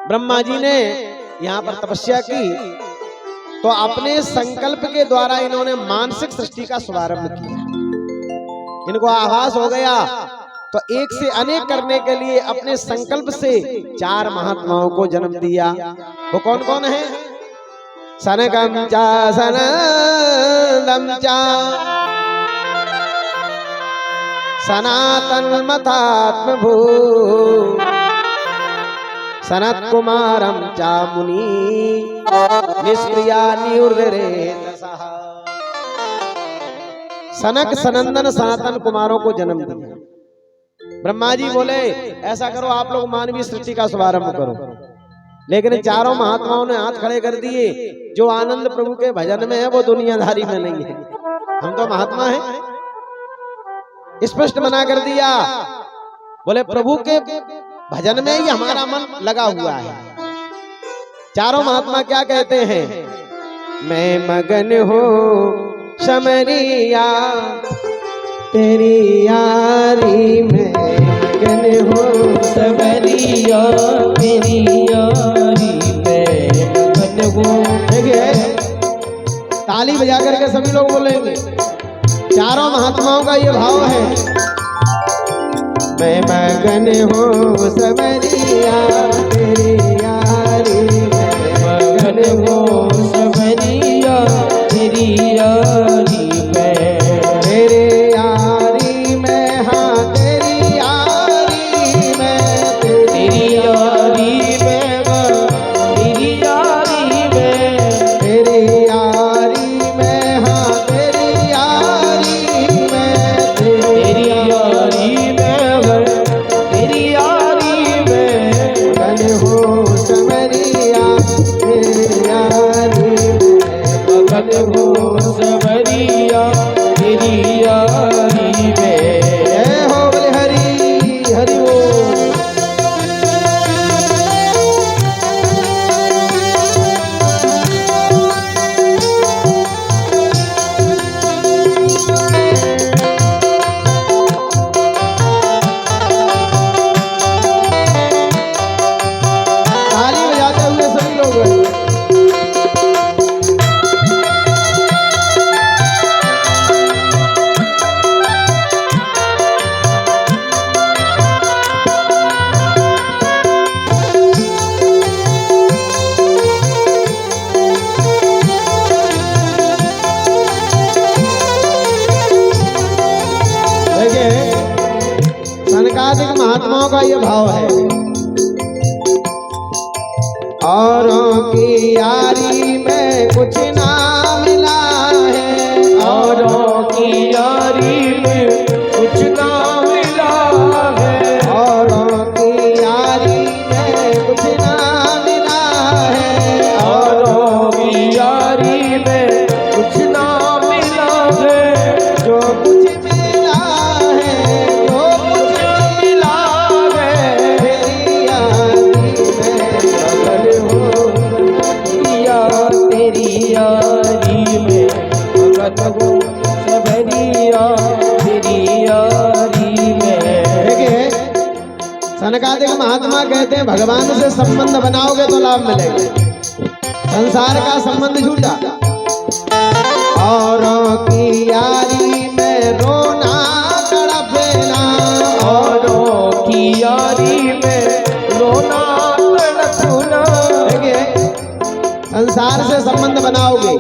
ब्रह्मा जी ने यहाँ पर तपस्या की तो अपने संकल्प के द्वारा इन्होंने मानसिक सृष्टि का शुभारंभ किया। इनको आभास हो गया तो एक से अनेक करने के लिए अपने संकल्प से 4 महात्माओं को जन्म दिया। वो कौन कौन है? सनकम चा सनंदम चा सनातन मतात्म भू सनत कुमारम चा मुनि निष्क्रिया नियुर्रे। सनक सनंदन सनातन कुमारों को जन्म दिया। ब्रह्मा जी बोले ऐसा करो आप लोग मानवीय सृष्टि का शुभारंभ करो, लेकिन चारों महात्माओं ने हाथ खड़े कर दिए। जो आनंद प्रभु के भजन में है वो दुनियादारी में नहीं है। हम तो महात्मा हैं, स्पष्ट मना कर दिया। बोले प्रभु के भजन में ही हमारा मन लगा हुआ है। चारों महात्मा क्या कहते हैं? मैं मगन हूँ समरिया तेरी यारी में, मगन हूँ समरिया तेरी यारी में मगन हूँ। देखिए ताली बजा करके सभी लोग बोलेंगे। चारों महात्माओं का ये भाव है, मैं मगन हूँ समरिया तेरी यारी में, मगन हूँ समरिया तेरी यारी में, तेरे यारी में, हाँ तेरी यारी में, तेरी यारी में, तेरी यारी में, तेरी यारी में, हाँ तेरी यारी में, तेरी यारी में, तेरी यारी में, मगन हूँ समरिया तेरी यारी में, मगन हूँ समरिया तेरी यारी में। जय हो बोले हरि हरि बोल। ताली बजाते हुए सभी लोग। सनकादिक महात्माओं का ये भाव है, औरों की यारी में कुछ ना मिला है, औरों की यारी में कुछ ना मिला है, औरों की यारी में कुछ ना मिला है, औरों की यारी में कुछ ना मिला है, जो कुछ मिला है, जो कुछ मिला है, तेरी यारी में तेरी यारी में मगन हूँ समरिया तेरी यारी में। देखिए सनकादिक महात्मा कहते हैं भगवान से संबंध बनाओगे तो लाभ मिलेगा, संसार का संबंध झूठा। औरों की यारी में रोना तड़पना, औरों की यारी में रोना तड़पना। देखिए संसार से संबंध बनाओगे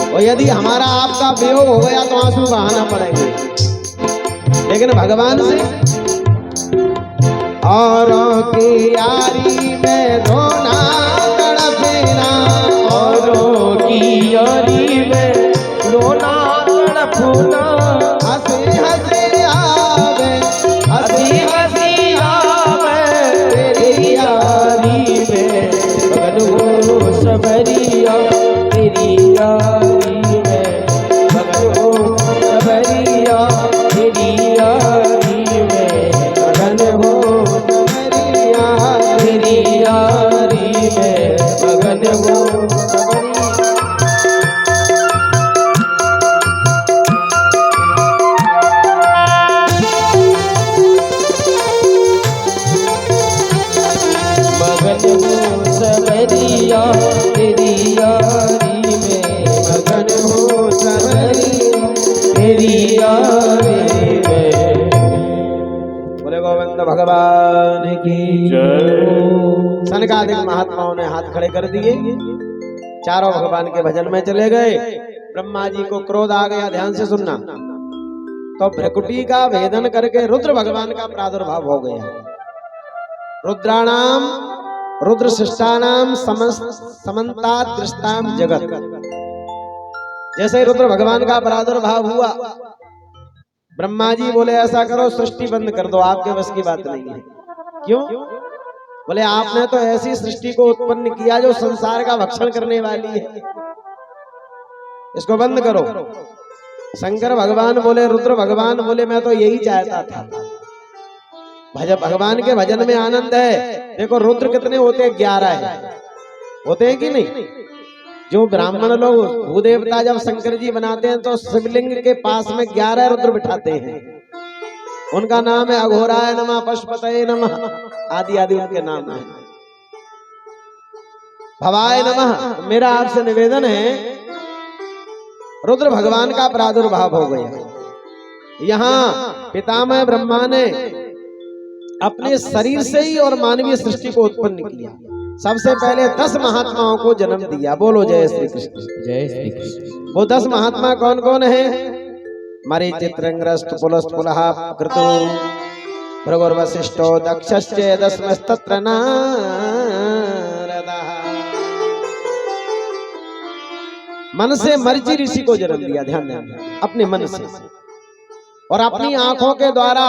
और यदि हमारा आपका वियोग हो गया तो आंसू बहाना पड़ेंगे, लेकिन भगवान से औरों की यारी में रोना तड़पना, औरों की यारी में रोना तड़पना। हंसी हंसी आवे, हंसी हंसी आवे तेरी यारी में, मगन हूँ समरिया तेरी यारी में, मगन हूँ समरिया तेरी यारी में, मगन हूँ समरिया तेरी यारी भगवान की जय। सनकादिक महात्माओं ने हाथ खड़े कर दिए, चारों भगवान के भजन में चले गए। ब्रह्मा जी को क्रोध आ गया, ध्यान से सुनना। तो भ्रकुटी का भेदन करके रुद्र भगवान का प्रादुर्भाव हो गया। रुद्राणाम रुद्र सृष्टानाम समन्तात दृष्टाम जगत। जैसे रुद्र भगवान का प्रादुर्भाव हुआ, ब्रह्मा जी बोले ऐसा करो सृष्टि बंद कर दो, आपके बस की बात नहीं है। क्यों? बोले आपने तो ऐसी सृष्टि को उत्पन्न किया जो संसार का भक्षण करने वाली है, इसको बंद करो। शंकर भगवान बोले, रुद्र भगवान बोले मैं तो यही चाहता था। भगवान के भजन में आनंद है। देखो रुद्र कितने होते हैं? 11 है, होते हैं कि नहीं? जो ब्राह्मण लोग भूदेवता जब शंकर जी बनाते हैं तो शिवलिंग के पास में 11 रुद्र बिठाते हैं। उनका नाम है अघोराय नमः, पशुपतये नमः, आदि आदि उनके नाम है। भवाय नमः। मेरा आपसे निवेदन है, रुद्र भगवान का प्रादुर्भाव हो गया। यहाँ पितामह ब्रह्मा ने अपने शरीर से ही और मानवीय सृष्टि को उत्पन्न किया। सबसे पहले 10 महात्माओं को जन्म दिया। बोलो जय श्री कृष्ण। जय श्री कृष्ण। वो 10 महात्मा कौन कौन है? मरीचित्रंग्रस्त पुलस्त पुलह कृतो भृगुर्वसिष्ठो दक्षश्च दशमस्तत्र नारदः। मन से मरीचि ऋषि को जन्म दिया, ध्यान देना, अपने मन से। और अपनी आंखों के द्वारा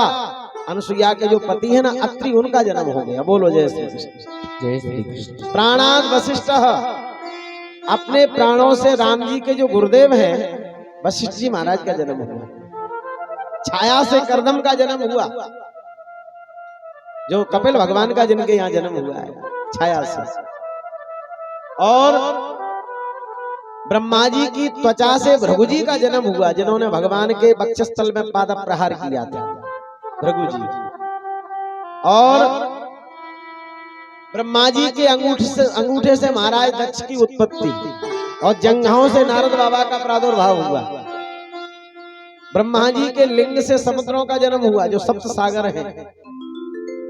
अनुसुईया के जो पति है ना अत्रि, उनका जन्म हो गया। बोलो जय श्री कृष्ण। जय श्री कृष्ण। प्राणाद वशिष्ठ, अपने प्राणों से राम जी के जो गुरुदेव हैं वशिष्ठ जी महाराज का जन्म हुआ। छाया से करदम का जन्म हुआ, जो कपिल भगवान का जिनके यहाँ जन्म हुआ है, छाया से। और ब्रह्मा जी की त्वचा से भृगु जी का जन्म हुआ, जिन्होंने भगवान के वक्षस्थल में पाद प्रहार किया था, भृगु जी। और ब्रह्मा जी के अंगूठे से महाराज दक्ष की उत्पत्ति, और जंघाओं से नारद बाबा का प्रादुर्भाव हुआ। ब्रह्मा जी के लिंग से समुद्रों का जन्म हुआ, जो सप्त सागर हैं।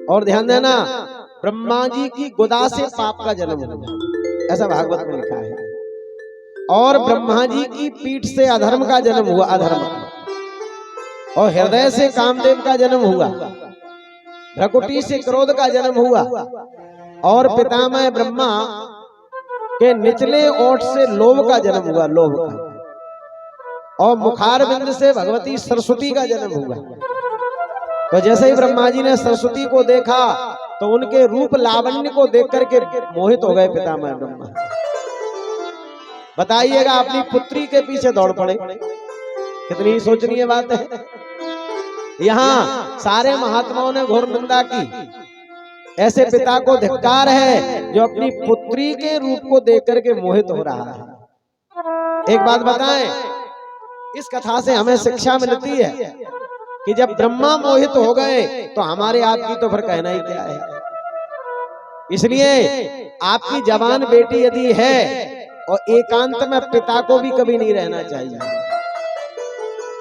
और ध्यान देना, ब्रह्मा जी की गोदा से पाप का जन्म हुआ, ऐसा भागवत में लिखा है। और ब्रह्मा जी की पीठ से अधर्म का जन्म हुआ, अधर्म का। और हृदय से कामदेव का जन्म हुआ, भ्रकुटी से क्रोध का जन्म हुआ। और पितामह ब्रह्मा के निचले ओठ से लोभ का जन्म हुआ, लोभ का। और मुखारविंद से भगवती सरस्वती का जन्म हुआ। तो जैसे ही ब्रह्मा जी ने सरस्वती को देखा तो उनके रूप लावण्य को देख करके मोहित हो गए पितामह ब्रह्मा। बताइएगा, अपनी पुत्री के पीछे दौड़ पड़े, कितनी सोचनीय बात है। यहाँ सारे महात्माओं ने घोर निंदा की। ऐसे पिता को धिक्कार है जो अपनी पुत्री के रूप को देख करके मोहित हो रहा है। एक बात बताएं, इस कथा से हमें शिक्षा मिलती है कि जब ब्रह्मा मोहित हो गए तो हमारे आपकी तो फिर कहना ही क्या है। इसलिए आपकी जवान बेटी यदि है और एकांत में पिता को भी कभी नहीं रहना चाहिए,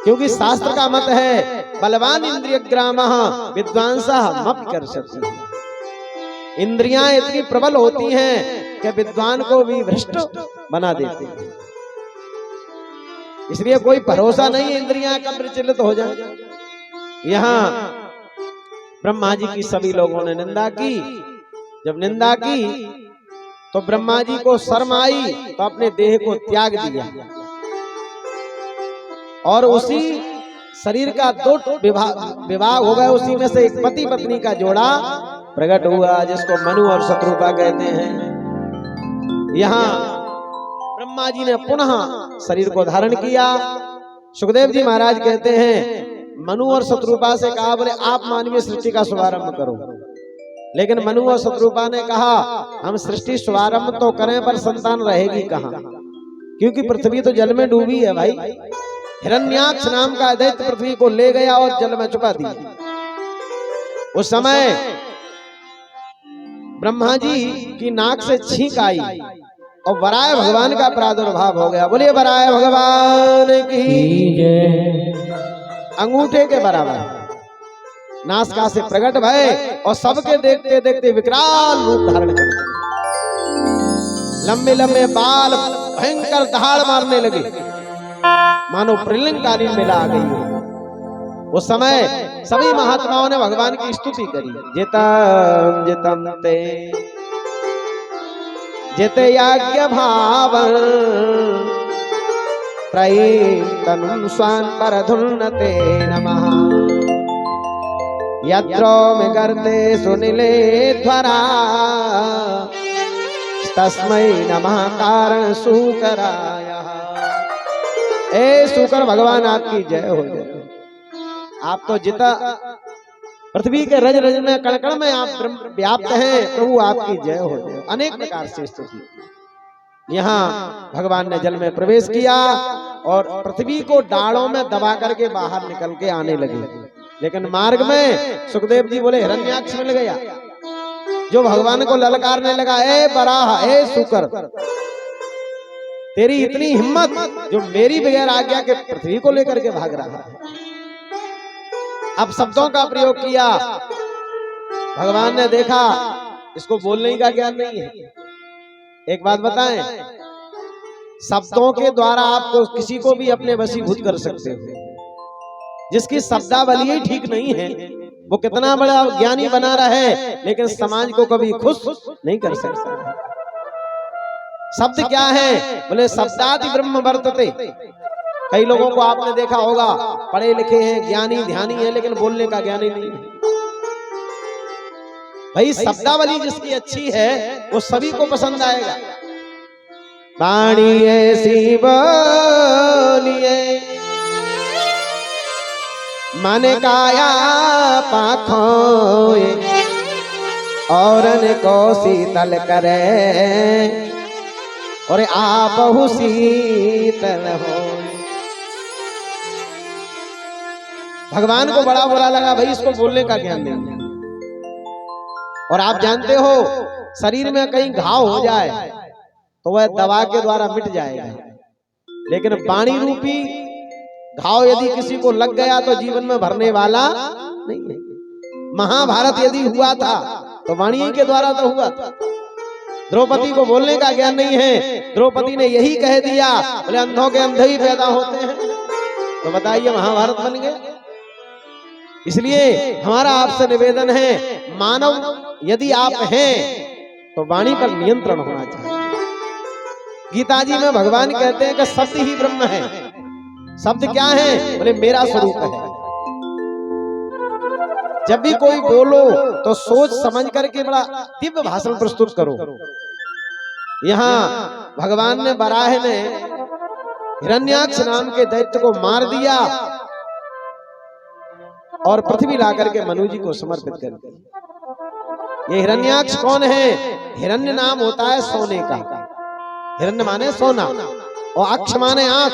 क्योंकि शास्त्र का मत है बलवान इंद्रिय ग्रामः विद्वांसः मपि कर्षति। इंद्रियां इतनी प्रबल होती हैं कि विद्वान को भी भ्रष्ट बना देती हैं। इसलिए कोई भरोसा नहीं इंद्रियां कब विचलित हो जाए। यहाँ ब्रह्मा जी की सभी लोगों ने निंदा की। जब निंदा की तो ब्रह्मा जी को शर्म आई तो अपने देह को त्याग दिया, और उसी शरीर का 2 विभाग हो गए। उसी में से एक पति पत्नी का जोड़ा प्रकट हुआ, जिसको मनु और शत्रुपा कहते हैं। यहाँ ब्रह्मा जी ने पुनः शरीर को धारण किया। सुखदेव जी महाराज कहते हैं, मनु और शत्रुपा से कहा, बोले आप मानवीय सृष्टि का शुभारंभ करो। लेकिन मनु और शत्रुपा ने कहा, हम सृष्टि शुभारंभ तो करें पर संतान रहेगी कहाँ, क्योंकि पृथ्वी तो जल में डूबी है भाई। हिरण्याक्ष नाम का दैत्य पृथ्वी को ले गया और जल में चुका दिया। उस समय ब्रह्मा जी की नाक से छींक आई और वराय भगवान का प्रादुर्भाव हो गया। बोलिए वराय भगवान की जय। अंगूठे के बराबर। नासिका से प्रकट भय और सबके देखते देखते विकराल रूप धारण कर लिया। लंबे लंबे बाल भयंकर दहाड़ मारने लगे, मानो प्रलयकालीन मेला आ गई हो। उस समय सभी महात्माओं ने भगवान की स्तुति करी। जितम जितम ते जिते याज्ञ भावन प्रयीतनुं स्वान् परधुन्नते नमः। यत्रो मिगर्ते सुनिले ध्वरा तस्मै नमः कारण सूकराय। ए सूकर भगवान आपकी जय हो जाए। आप तो जिता पृथ्वी के रज रज में कण कण में आप व्याप्त हैं, प्रभु आपकी जय हो जाए। अनेक प्रकार से स्तुति। यहाँ भगवान ने जल में प्रवेश किया और पृथ्वी को डालों में दबा करके बाहर निकल के आने लगे। लेकिन मार्ग में सुखदेव जी बोले हिरण्याक्ष मिल गया, जो भगवान को ललकारने लगा, ए बराह, ए शुकर, तेरी इतनी हिम्मत जो मेरी बगैर आज्ञा के पृथ्वी को लेकर के भाग रहा है। अब शब्दों का प्रयोग किया। भगवान ने देखा इसको बोलने का ज्ञान नहीं है। एक बात बताएं, शब्दों के द्वारा आपको किसी को भी अपने वशीभूत कर सकते हो। जिसकी शब्दावली ही ठीक नहीं है वो कितना बड़ा ज्ञानी बना रहा है, लेकिन समाज को कभी खुश नहीं कर सकता। शब्द क्या है? बोले शब्दादि ब्रह्म वर्तते। कई लोगों को आपने देखा होगा, पढ़े लिखे हैं, ज्ञानी ध्यानी है, लेकिन बोलने का ज्ञान ही नहीं है। भाई शब्दावली जिसकी अच्छी है वो सभी को पसंद आएगा। वाणी ऐसी बोलिए मन काया पाखों औरन को शीतल करे और आप शीतल हो। भगवान को बड़ा बुरा लगा, भाई इसको बोलने का ज्ञान नहीं। और आप जानते हो शरीर में कहीं घाव हो जाए तो वह दवा के द्वारा मिट जाएगा, लेकिन वाणी रूपी घाव यदि किसी को लग गया तो जीवन में भरने वाला नहीं है। महाभारत यदि हुआ था तो वाणी के द्वारा तो हुआ था। द्रौपदी को बोलने का ज्ञान नहीं है, द्रौपदी ने यही कह दिया, बोले अंधों के अंधे ही पैदा होते हैं, तो बताइए महाभारत बन गया। इसलिए हमारा आपसे निवेदन है, मानव यदि आप हैं तो वाणी पर नियंत्रण होना चाहिए। गीता जी में भगवान कहते हैं कि शब्द ही ब्रह्म है। शब्द क्या है? बोले मेरा स्वरूप है। जब भी कोई बोलो तो सोच समझ करके बड़ा दिव्य भाषण प्रस्तुत करो। यहाँ भगवान ने बराह ने हिरण्याक्ष नाम के दैत्य को मार दिया और पृथ्वी ला करके मनु जी को समर्पित कर दिया। ये हिरण्याक्ष कौन है? हिरण्य नाम होता है सोने का। हिरण्य माने सोना और अक्ष माने आंख।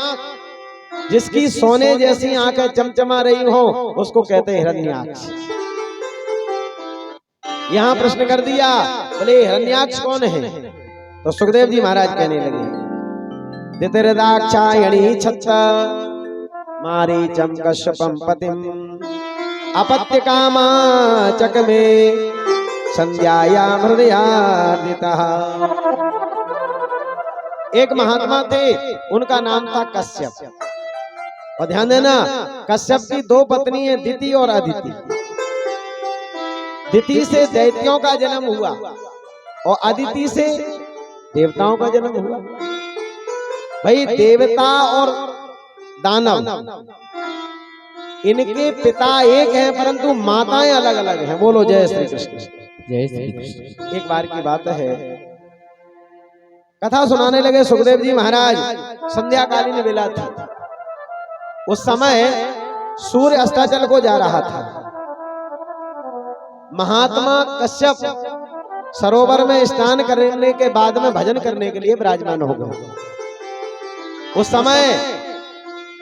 जिसकी सोने जैसी आंखें चमचमा रही हो उसको कहते हैं हिरण्याक्ष। यहाँ प्रश्न कर दिया, बोले हिरण्याक्ष कौन है? तो सुखदेव जी महाराज कहने लगे, दितिरदाक्षायणी छत्त मारीचम कश्यपम पतिम अपत्य कामा चकमे संध्यायाम हृदयार्दितः। एक महात्मा थे, उनका नाम था कश्यप। और ध्यान देना, कश्यप की दो पत्नी है, दिति और अदिति। दिति से दैत्यों का जन्म हुआ और अदिति से देवताओं का जन्म हुआ। भाई देवता और दानव इनके पिता एक हैं परंतु माताएं अलग अलग हैं। बोलो जय श्री कृष्ण। जय श्री कृष्ण। एक बार की बात है, कथा सुनाने लगे सुखदेव जी महाराज। संध्याकालीन बेला थी। उस समय सूर्य अस्ताचल को जा रहा था। महात्मा कश्यप सरोवर में स्नान करने के बाद में भजन करने के लिए विराजमान हो गए। उस समय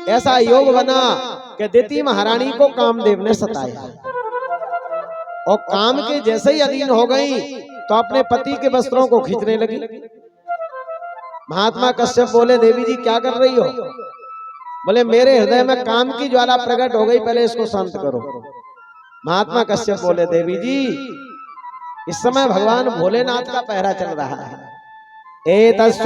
ऐसा योग बना कि दिति महारानी को कामदेव ने सताया और काम के जैसे ही अधीन हो गई तो अपने पति के वस्त्रों को खींचने लगी। महात्मा कश्यप बोले, देवी जी क्या कर रही हो? बोले मेरे हृदय में काम की ज्वाला प्रकट हो गई, पहले इसको शांत करो। महात्मा कश्यप बोले देवी जी इस समय भगवान भोलेनाथ का पहरा चल रहा है। एतस्वासादुसंध्यायां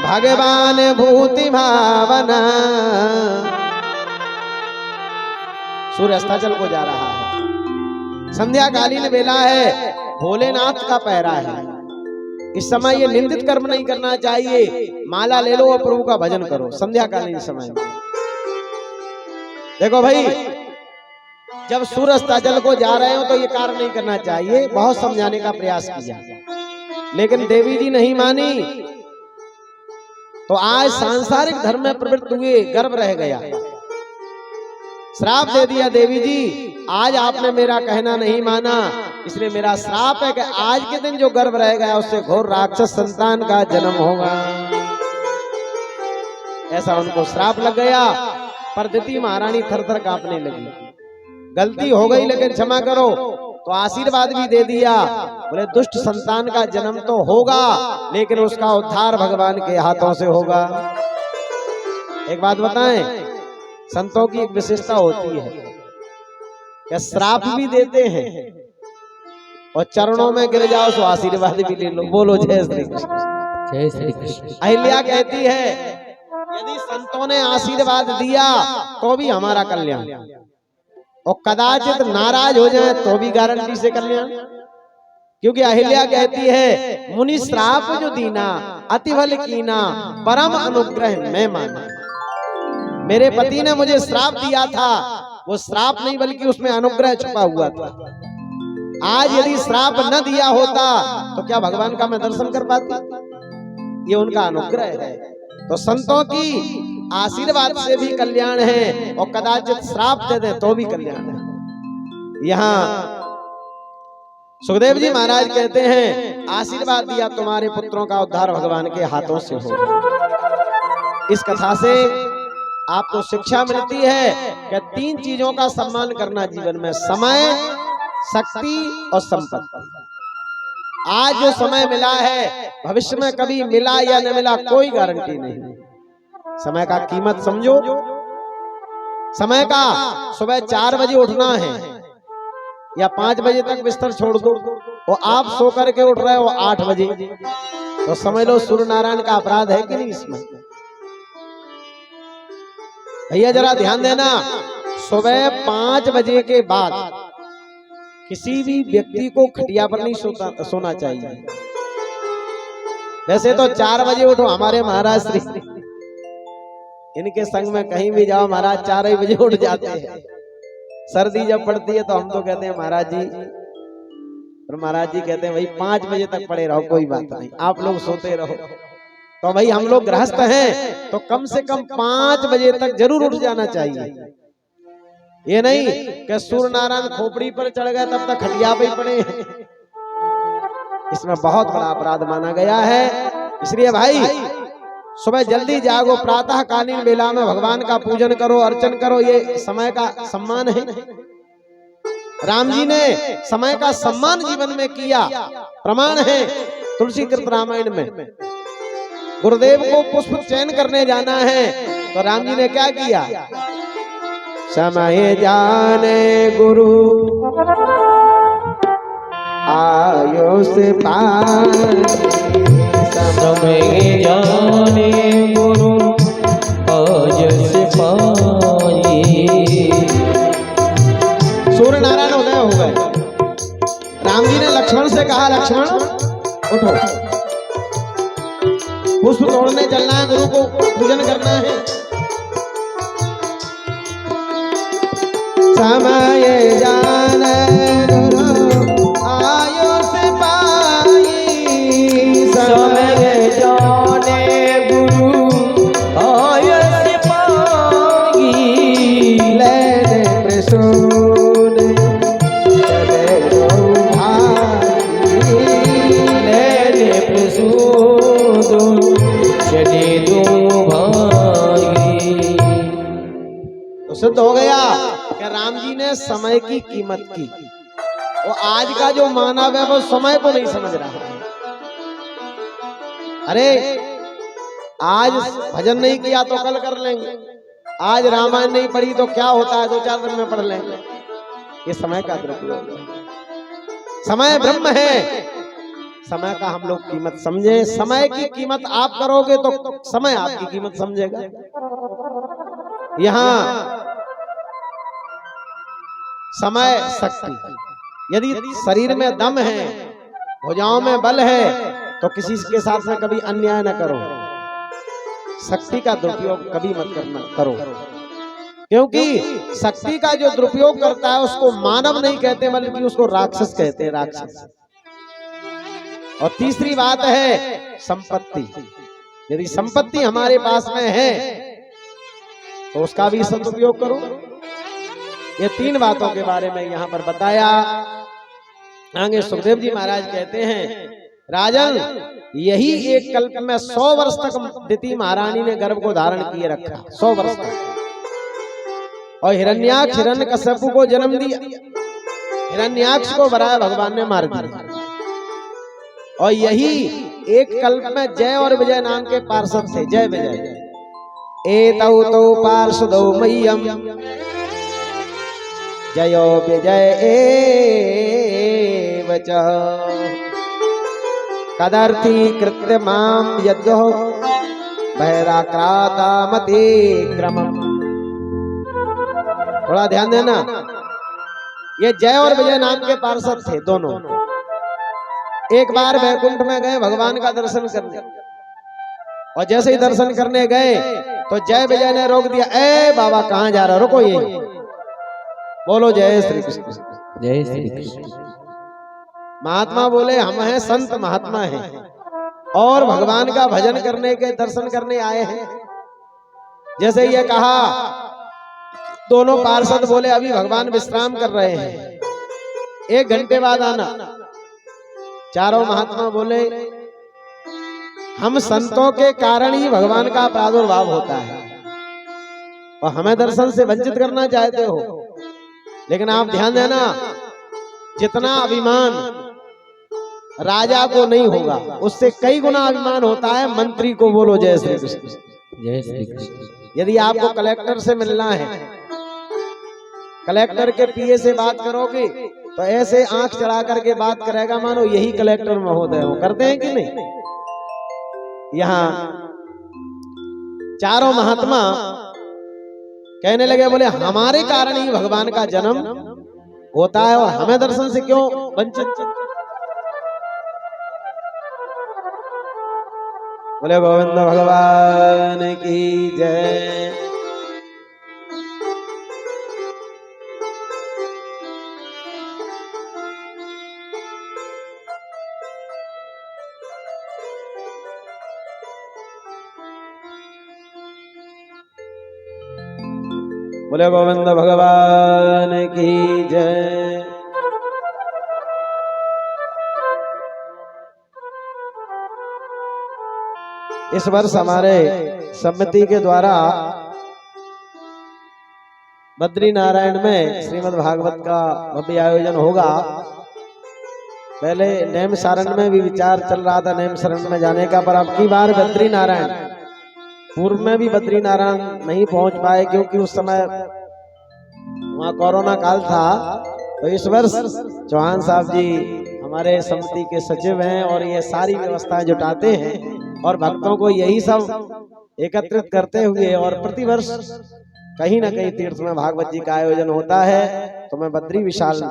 भगवान भूति भावना। सूर्य अस्ताचल को जा रहा है, संध्याकालीन बेला है, भोलेनाथ का पहरा है। इस समय ये निंदित कर्म नहीं करना चाहिए, माला ले लो और प्रभु का भजन करो संध्याकालीन समय में। देखो भाई, जब सूर्य अस्ताचल को जा रहे हो तो ये कार्य नहीं करना चाहिए। बहुत समझाने का प्रयास किया लेकिन देवी जी नहीं मानी, तो आज सांसारिक धर्म में प्रवृत्त हुए, गर्भ रह गया, श्राप दे दिया। देवी जी आज आपने मेरा कहना नहीं माना, इसलिए मेरा श्राप है कि आज के दिन जो गर्भ रह गया उससे घोर राक्षस संतान का जन्म होगा। ऐसा उनको श्राप लग गया। परदिति महारानी थर-थर कांपने लगी। गलती हो गई लेकिन क्षमा करो, तो आशीर्वाद भी दे दिया। बोले दुष्ट संतान का जन्म तो होगा लेकिन उसका उद्धार भगवान के हाथों से होगा। एक बात बताएं, संतों की एक विशेषता होती है कि श्राप भी देते हैं और चरणों में गिर जाओ तो आशीर्वाद भी ले लो। बोलो जय श्री कृष्ण। जय श्री कृष्ण। अहिल्या कहती है यदि संतों ने आशीर्वाद दिया तो भी हमारा कल्याण, और कदाचित नाराज हो जाए तो भी गारंटी से कल्याण। क्योंकि अहिल्या कहती है मुनि श्राप जो दीना अति भल कीना परम अनुग्रह मैं माना। मेरे पति ने मुझे श्राप दिया था, वो श्राप नहीं बल्कि उसमें अनुग्रह छुपा हुआ था। आज यदि श्राप न दिया होता तो क्या भगवान का मैं दर्शन कर पाती? ये उनका अनुग्रह है। तो संतों की आशीर्वाद से भी कल्याण है और कदाचित श्राप दे दे तो भी कल्याण है। यहाँ सुखदेव जी महाराज कहते हैं आशीर्वाद दिया तुम्हारे पुत्रों का उद्धार भगवान के हाथों से हो। इस कथा से आपको शिक्षा मिलती है कि 3 चीजों का सम्मान करना जीवन में, समय, शक्ति और संपत्ति। आज जो समय मिला है भविष्य में कभी मिला या न मिला कोई गारंटी नहीं। समय का कीमत समझो। समय का सुबह 4 बजे उठना है या 5 बजे तक बिस्तर छोड़ दो, और आप सो करके उठ रहे हो 8 बजे, तो समझ लो सूर्य नारायण का अपराध है कि नहीं इसमें? भैया जरा ध्यान देना, सुबह 5 बजे के बाद किसी भी व्यक्ति को खटिया पर नहीं सोना चाहिए। वैसे तो 4 बजे उठो, हमारे महाराज श्री इनके संग में कहीं भी जाओ महाराज 4 ही बजे उठ जाते हैं। सर्दी जब पड़ती है तो हम तो कहते हैं महाराज जी, और महाराज जी कहते हैं भाई 5 बजे तक पड़े रहो, कोई बात नहीं, आप लोग सोते रहो। तो भाई हम लोग गृहस्थ हैं तो कम से कम 5 बजे तक जरूर उठ जाना चाहिए। ये नहीं कि सूर्य नारायण खोपड़ी पर चढ़ गए तब तक खटिया पे ही पड़े हैं। इसमें बहुत बड़ा अपराध माना गया है। इसलिए भाई सुबह जल्दी जागो, प्रातः कालीन बेला में भगवान का पूजन करो, अर्चन करो, ये समय का सम्मान है। राम जी ने समय का सम्मान जीवन में किया, प्रमाण है तुलसी कृत रामायण में। गुरुदेव को पुष्प चयन करने जाना है तो राम जी ने क्या किया? समय जाने गुरु आयो से समय जाने गुरु आय से पाई। सूर्य नारायण उदय हो गए। राम जी ने लक्ष्मण से कहा लक्ष्मण उठो, पुष्प तोड़ने चलना है, गुरु को पूजन करना है। समय जाने गुरु आयो से पाई। समय जाने गुरु आय से पाई। लेने प्रसून चले दो भाई। लेने प्रसून चले दो भाई। तो सिद्ध हो गया कि राम जी ने समय की कीमत की। वो आज का जो मानव है वो समय को नहीं समझ रहा है। अरे आज भजन नहीं किया तो कल कर लेंगे, आज रामायण नहीं पढ़ी तो क्या होता है, 2-4 दिन में पढ़ लेंगे। ये समय का दुरुपयोग है। समय ब्रह्म है, समय का हम लोग कीमत समझे। समय की कीमत आप करोगे तो समय आपकी कीमत समझेगा। यहाँ समय शक्ति, यदि शरीर में दम है, भुजाओं में बल है, तो किसी के साथ में कभी अन्याय न करो। शक्ति का दुरुपयोग कभी मत करना करो, क्योंकि शक्ति का जो दुरुपयोग करता है उसको मानव नहीं कहते बल्कि उसको राक्षस कहते हैं, राक्षस। और तीसरी बात है संपत्ति। यदि संपत्ति हमारे पास में है तो उसका भी सदुपयोग करो। ये 3 बातों के बारे में यहाँ पर बताया। आगे सुखदेव जी महाराज कहते हैं, राजन यही एक कल्प में 100 वर्ष तक दिति महारानी ने गर्भ को धारण किए रखा, 100 वर्ष तक। और हिरण्याक्ष हिरण्यकश्यपु को जन्म दिया। हिरण्याक्ष को वराह भगवान ने मार दिया। और यही एक कल्प में जय और विजय नाम के पार्षद थे, जय विजय। एतौ तौ पार्षदौ मह्यम जयो विजय एव च कदर्थी कृत्य माम यद्यो बहिराक्राता मति क्रमम्। थोड़ा ध्यान देना, ये जय और विजय नाम के पार्षद थे दोनों। एक बार वैकुंठ में गए भगवान का दर्शन करने, और जैसे ही दर्शन करने गए तो जय विजय ने रोक दिया, ए बाबा कहाँ जा रहा, रुको, ये बोलो जय श्री कृष्ण। जय श्री कृष्ण। महात्मा बोले हम हैं संत महात्मा हैं और भगवान का भजन करने के दर्शन करने आए हैं। जैसे ये कहा, दोनों पार्षद बोले अभी भगवान विश्राम कर रहे हैं, 1 घंटे बाद आना। चारों महात्मा बोले हम संतों के कारण ही भगवान का प्रादुर्भाव होता है और हमें दर्शन से वंचित करना चाहते हो। लेकिन आप ध्यान देना, जितना अभिमान राजा को नहीं होगा उससे कई गुना अभिमान होता है मंत्री को। बोलो जय श्री कृष्ण। जय श्री कृष्ण। यदि आपको कलेक्टर से मिलना है, कलेक्टर के पीए से बात करोगे तो ऐसे आंख चढ़ा करके बात करेगा मानो यही कलेक्टर महोदय हो। करते हैं कि नहीं? यहाँ चारों महात्मा कहने लगे, बोले हमारे कारण ही भगवान का जन्म होता है और हमें दर्शन से क्यों वंचित। बोले गोविंद भगवान की जय। बोले गोविंद भगवान की जय। इस वर्ष हमारे समिति के द्वारा बद्री नारायण में श्रीमद् भागवत का भव्य आयोजन होगा। पहले नेम सारण में भी विचार चल रहा था नेम सारण में जाने का, पर अब की बार बद्री नारायण। पूर्व में भी बद्री नारायण नहीं पहुंच पाए क्योंकि उस समय वहाँ कोरोना काल था। तो इस वर्ष चौहान साहब जी हमारे समिति के सचिव हैं और ये सारी व्यवस्थाएं जुटाते हैं और भक्तों को यही सब एकत्रित करते हुए और प्रतिवर्ष कहीं ना कहीं तीर्थ में भागवत जी का आयोजन होता है। तो मैं बद्री विशाल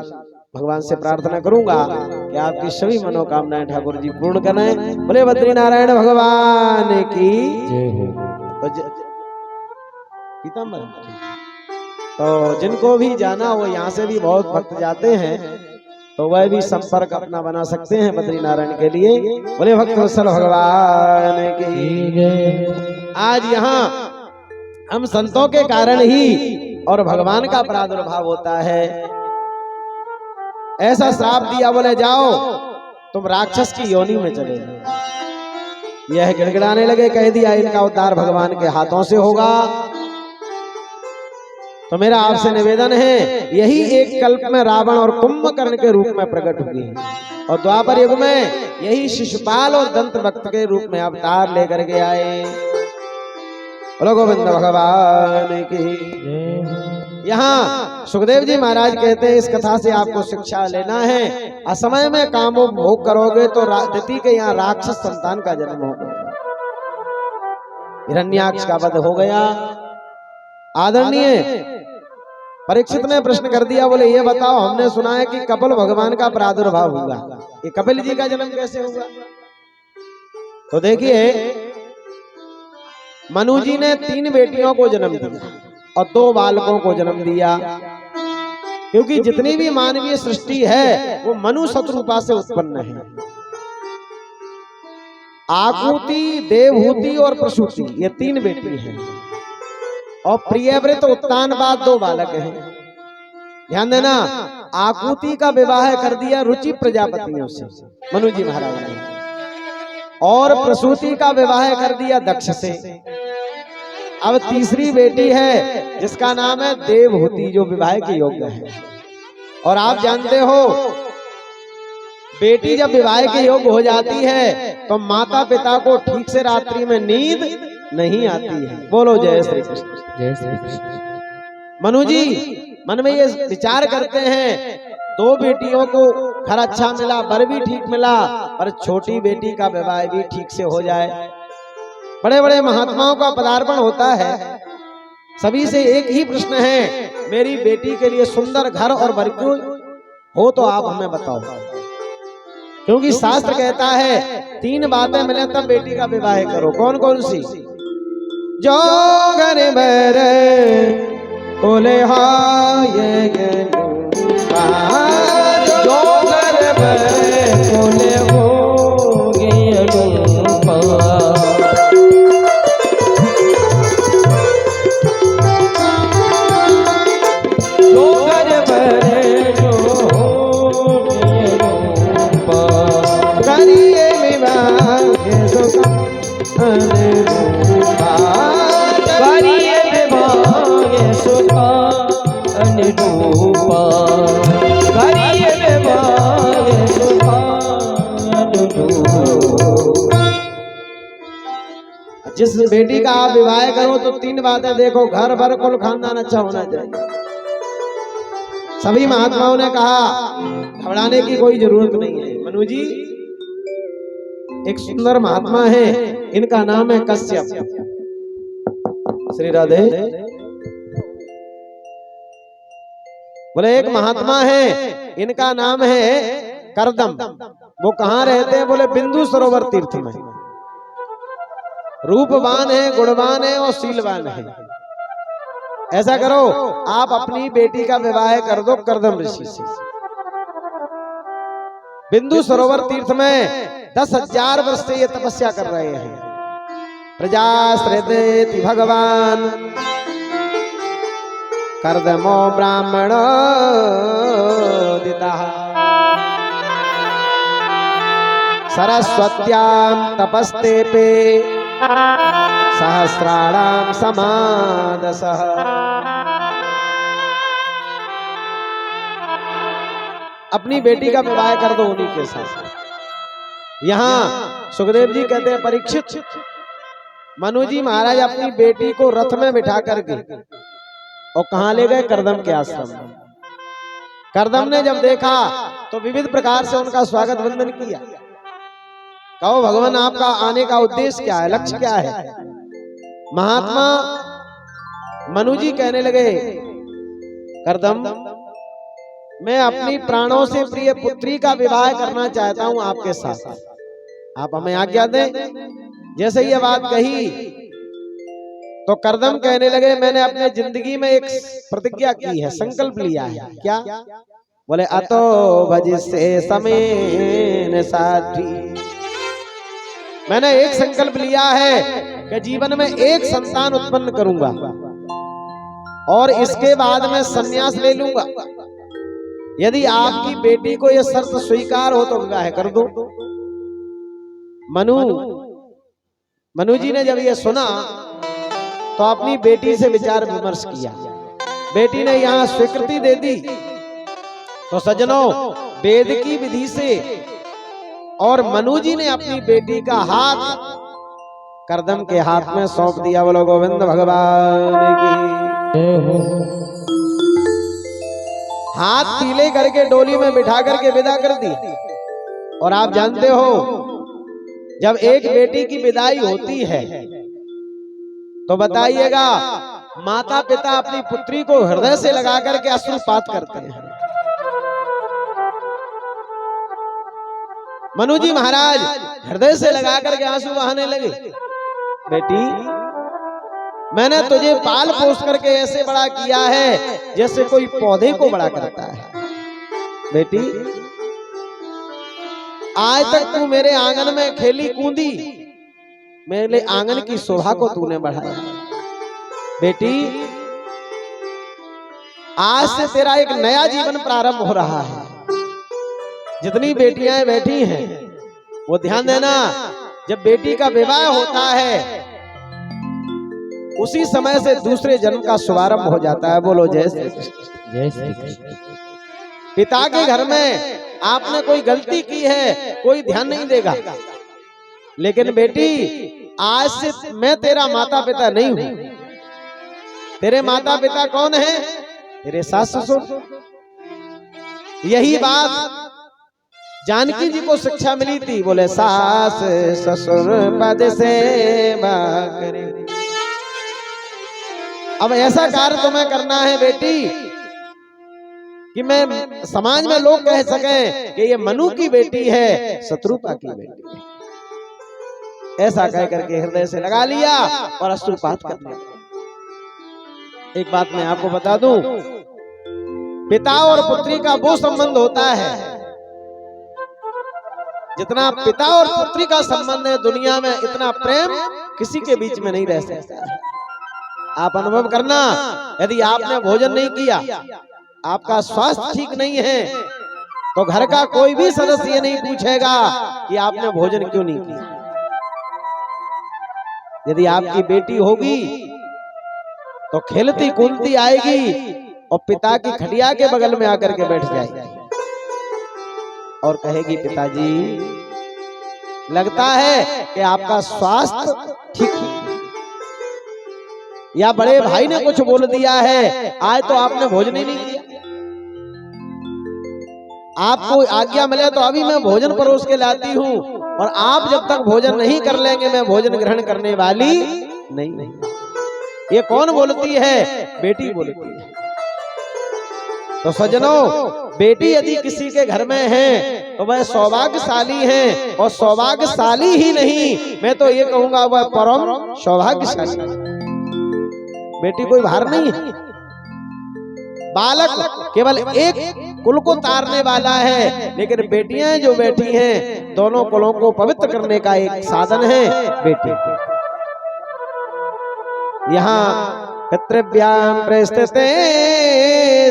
भगवान से प्रार्थना करूंगा कि आपकी सभी मनोकामनाएं ठाकुर जी पूर्ण करें। बोले बद्री नारायण भगवान की जय हो। पीताम्बर। तो जिनको भी जाना वो यहाँ से भी बहुत भक्त जाते हैं, तो वह भी संपर्क अपना बना सकते हैं बद्री नारायण के लिए। बोले भक्त वत्सल भगवान की। आज यहाँ हम संतों के कारण ही और भगवान का प्रादुर्भाव होता है। ऐसा श्राप दिया, बोले जाओ तुम राक्षस की योनि में चले जाओ। यह गिड़गिड़ाने लगे, कह दिया इनका उद्धार भगवान के हाथों से होगा। तो मेरा आपसे निवेदन है, यही एक कल्प में रावण और कुंभकर्ण के रूप में प्रकट हुई और द्वापर युग में यही शिशुपाल और दंत भक्त के रूप में अवतार लेकर के आए। बोलो गोविंद भगवान की। यहाँ सुखदेव जी महाराज कहते हैं इस कथा से आपको शिक्षा लेना है, असमय में कामो भोग करोगे तो दिति के यहाँ राक्षस संतान का जन्म होगा। हिरण्याक्ष का वध हो गया। आदरणीय परीक्षित ने प्रश्न कर दिया, बोले ये बताओ, हमने सुना है कि कपिल भगवान का प्रादुर्भाव हुआ, ये कपिल जी का जन्म कैसे हुआ? तो देखिए, मनु जी ने 3 बेटियों को जन्म दिया और 2 बालकों को जन्म दिया, क्योंकि जितनी भी मानवीय सृष्टि है वो मनु शत्रुपा से उत्पन्न है। आकुति, देवहूति और प्रसूति, ये 3 बेटी हैं और प्रियव्रत उत्तानपाद 2 बालक हैं। ध्यान देना, आकुति का विवाह कर दिया रुचि प्रजापतियों से मनु जी महाराज ने, और प्रसूति का विवाह कर दिया दक्ष से। अब तीसरी बेटी है जिसका नाम है देवहूति, जो विवाह के योग्य है। और आप जानते हो, बेटी जब विवाह के योग्य हो जाती है तो माता पिता को ठीक से रात्रि में नींद नहीं आती है। बोलो जय श्री कृष्ण। जय श्री कृष्ण। मनु जी मन में ये विचार करते हैं, 2 बेटियों को घर अच्छा मिला, वर भी ठीक मिला, और छोटी बेटी का विवाह भी ठीक से हो जाए। बड़े बड़े महात्माओं का पदार्पण होता है, सभी से एक ही प्रश्न है, मेरी बेटी के लिए सुंदर घर और वर क्यों हो तो आप हमें बताओ। क्योंकि शास्त्र कहता है 3 बातें मिले तब बेटी का विवाह करो। कौन कौन सी? जो घर बर कोले हाय जो घर बर कोले हो गए जो घर बर करिए विवाह अनुरूपा, करिए विवाह सुखा अनुरूपा, करिए विवाह सुखा अनुरूपा। जिस बेटी का आप विवाह करो तो 3 बातें देखो, घर भर कुल खानदान अच्छा होना चाहिए। सभी महात्माओं ने कहा घबराने की कोई जरूरत नहीं है। मनु जी एक सुंदर महात्मा है, इनका नाम है कश्यप। श्री राधे। बोले एक महात्मा है, इनका नाम है करदम। वो कहाँ रहते हैं? बोले बिंदु सरोवर तीर्थ में। रूपवान है, गुणवान है और शीलवान है। ऐसा करो, आप अपनी बेटी का विवाह कर दो करदम ऋषि से। बिंदु सरोवर तीर्थ में 10,000 वर्ष से ये तपस्या कर रहे हैं। प्रजाश्रितेति भगवान कर्दमो ब्राह्मण दितः सरस्वत्यां तपस्तेपे सहस्राणां समादसः। अपनी बेटी का विवाह कर दो उन्हीं के साथ। यहाँ सुखदेव जी कहते हैं, परीक्षित, मनु जी महाराज अपनी बेटी को रथ में बिठा करके और कहाँ ले गए? करदम के आश्रम में। करदम ने जब देखा तो विविध प्रकार से उनका स्वागत वंदन किया। कहो भगवान, आपका आने का उद्देश्य क्या है, लक्ष्य क्या है? महात्मा मनु जी कहने लगे, करदम, मैं अपनी प्राणों से प्रिय पुत्री का विवाह करना चाहता हूं आपके साथ, आप हमें आज्ञा दें। जैसे ये बात कही तो करदम कहने लगे, मैंने अपने जिंदगी में एक प्रतिज्ञा की है, संकल्प लिया है। क्या? बोले अतो भजिष्ये समेन साथी। मैंने एक संकल्प लिया है कि जीवन में एक संतान उत्पन्न करूंगा और इसके बाद में संन्यास ले लूंगा। यदि आपकी बेटी को यह शर्त स्वीकार हो तो विवाह कर दो। मनु जी ने जब यह सुना तो अपनी बेटी से विचार विमर्श किया। बेटी ने यहां स्वीकृति दे दी तो सज्जनों, वेद की विधि से और मनु जी ने अपनी बेटी का हाथ करदम के हाथ में सौंप दिया। बोलो गोविंद भगवान की। हाथ पीले करके डोली में बिठा करके विदा कर दी। और आप जानते हो जब एक बेटी की विदाई होती है तो बताइएगा माता पिता अपनी पुत्री को हृदय से लगा करके अश्रुपात करते हैं। मनु जी महाराज हृदय से लगा करके आंसू बहाने लगे। बेटी मैंने तुझे पाल पोस करके ऐसे बड़ा किया है जैसे कोई पौधे को बड़ा करता है। बेटी आज तक तू मेरे आंगन में खेली कूदी, मेरे आंगन की शोभा को तूने बढ़ाया। बेटी आज से तेरा एक नया जीवन प्रारंभ हो रहा है। जितनी बेटियां बैठी हैं वो ध्यान देना, जब बेटी का विवाह होता है उसी समय से दूसरे जन्म का शुभारंभ हो जाता है। बोलो जय श्री कृष्ण। जय श्री कृष्ण। पिता के घर में आपने कोई गलती की है कोई ध्यान नहीं देगा, लेकिन बेटी आज से मैं तेरा माता पिता नहीं हूं। तेरे माता पिता कौन है? तेरे सास ससुर। यही बात जानकी जी को शिक्षा मिली थी। बोले सास ससुर पद से करे। अब ऐसा कार्य तुम्हें करना है बेटी कि मैं समाज में लोग कह सकें कि ये मनु की बेटी है, शत्रुपा की बेटी है। ऐसा कह करके हृदय से लगा लिया और अश्रुपात करने लगा। एक बात मैं आपको बता दूं, पिता और पुत्री का वो संबंध होता है जितना पिता और पुत्री का संबंध है दुनिया में इतना प्रेम किसी के बीच में नहीं रह सकता है। आप अनुभव करना, यदि आपने भोजन नहीं किया, आपका स्वास्थ्य ठीक नहीं है, तो घर का कोई भी सदस्य ये नहीं पूछेगा कि आपने भोजन क्यों नहीं किया। यदि आपकी बेटी होगी तो खेलती कूदती आएगी और पिता की खटिया के बगल में आकर के बैठ जाएगी और कहेगी पिताजी लगता है कि आपका स्वास्थ्य ठीक है, या बड़े भाई ने कुछ बोल दिया है, आज तो आपने भोजन ही नहीं किया। आपको आज्ञा मिले तो अभी मैं भोजन परोस के लाती हूँ, और आप जब तक भोजन नहीं कर लेंगे मैं भोजन ग्रहण करने वाली नहीं। ये कौन बोलती है? बेटी बोलती है। तो सज्जनों, बेटी यदि किसी के घर में है तो वह सौभाग्यशाली है, और सौभाग्यशाली ही नहीं, मैं तो ये कहूंगा वह परम सौभाग्यशाली। बेटी कोई भार नहीं है। बालक केवल एक कुल को तारने वाला है, लेकिन बेटियां जो बैठी हैं दोनों कुलों को पवित्र करने का एक साधन है बेटी। यहाँ पितृभ्याम प्रस्थिते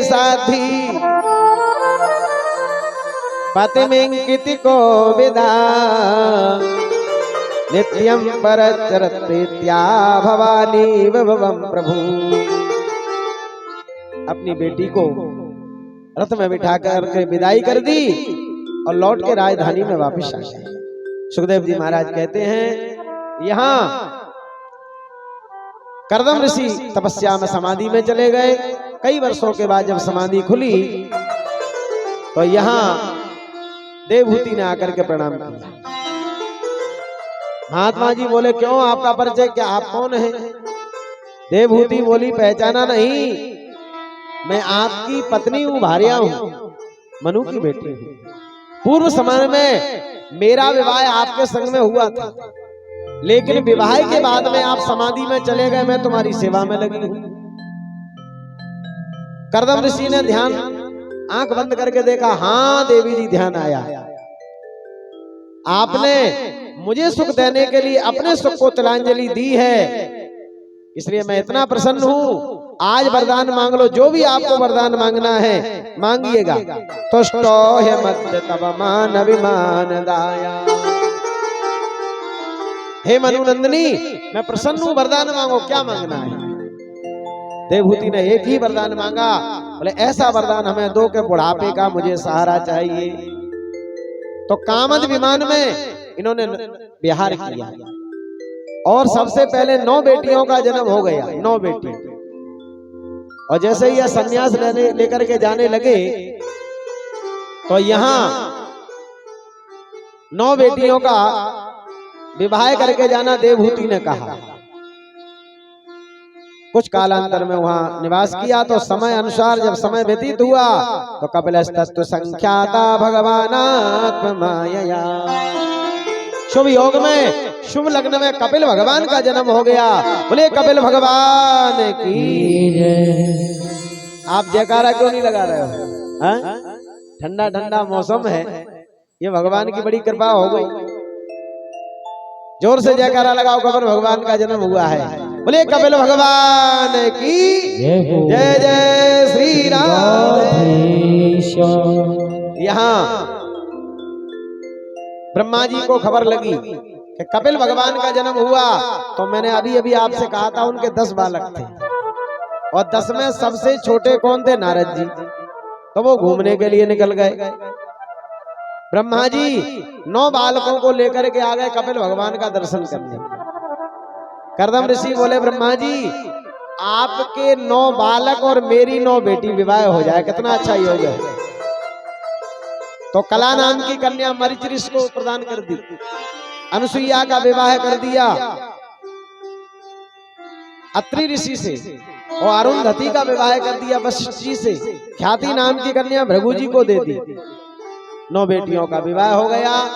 साधी पतिमिंकिति को विदा नित्यं परचरत्या भवानी भवं प्रभु। अपनी बेटी को रथ में बिठा कर विदाई कर दी और लौट के राजधानी में वापस आ गए। सुखदेव जी महाराज कहते हैं यहाँ करदम ऋषि तपस्या में समाधि में चले गए। कई वर्षों के बाद जब समाधि खुली तो यहाँ देवहूति ने आकर के प्रणाम किया। महात्मा जी बोले क्यों, आपका परिचय क्या, आप कौन हैं? देवहूति बोली पहचाना नहीं, मैं आपकी पत्नी हूँ, भार्या हूँ, मनु की बेटी हूँ। पूर्व समय में मेरा विवाह आपके संग में हुआ था, लेकिन विवाह के बाद में आप समाधि में चले गए, मैं तुम्हारी सेवा में लगी हूँ। करदम ऋषि ने ध्यान आंख बंद करके देखा, हाँ देवी जी ध्यान आया, आपने मुझे सुख देने के लिए अपने सुख को तिलांजलि दी है, इसलिए मैं इतना प्रसन्न हूँ। आज वरदान मांग लो, जो भी आपको वरदान मांगना है मांगिएगा। तुष्टो हे मद्य तब मान अभिमान दाया। हे मनुनंदिनी, मैं प्रसन्न हूँ, वरदान मांगो, क्या मांगना है? देवहूति ने एक ही वरदान मांगा, बोले ऐसा वरदान हमें दो के बुढ़ापे का मुझे सहारा चाहिए। तो कामद विमान में इन्होंने विहार किया। और सबसे पहले 9 बेटियों का जन्म हो गया, 9 बेटी। और जैसे ही यह सन्यास लेकर के जाने लगे तो यहाँ 9 बेटियों का विवाह करके जाना देवहूति ने कहा। कुछ कालांतर में वहां निवास किया तो समय अनुसार जब समय व्यतीत हुआ तो कपिलस्तु संख्याता भगवानात्म मायया, शुभ योग में शुभ लग्न में कपिल भगवान का जन्म हो गया। बोले कपिल भगवान की जय। आप जयकारा क्यों नहीं लगा रहे हो? ठंडा ठंडा मौसम है, ये भगवान की बड़ी कृपा हो गई। जोर से जयकारा लगाओ, कपिल भगवान का जन्म हुआ है। बोले कपिल भगवान की जय जय श्री राम। यहाँ ब्रह्मा जी को खबर लगी कि कपिल भगवान का जन्म हुआ तो मैंने अभी अभी आपसे कहा था उनके 10 बालक थे और 10 में सबसे छोटे कौन थे? नारद जी। तो वो घूमने के लिए निकल गए। ब्रह्मा जी 9 बालकों को लेकर के आ गए कपिल भगवान का दर्शन करने। कर्दम ऋषि बोले ब्रह्मा जी आपके 9 बालक और मेरी 9 बेटी विवाह हो जाए, कितना अच्छा योग है। तो कला नाम की कन्या मरीच ऋषि को प्रदान कर दी, अनुसुईया का विवाह कर दिया अत्रि ऋषि से और अरुंधति का विवाह कर दिया वशिष्ठ जी से। ख्याति नाम की कन्या भृगु जी को दे दी। 9 बेटियों का विवाह हो गया।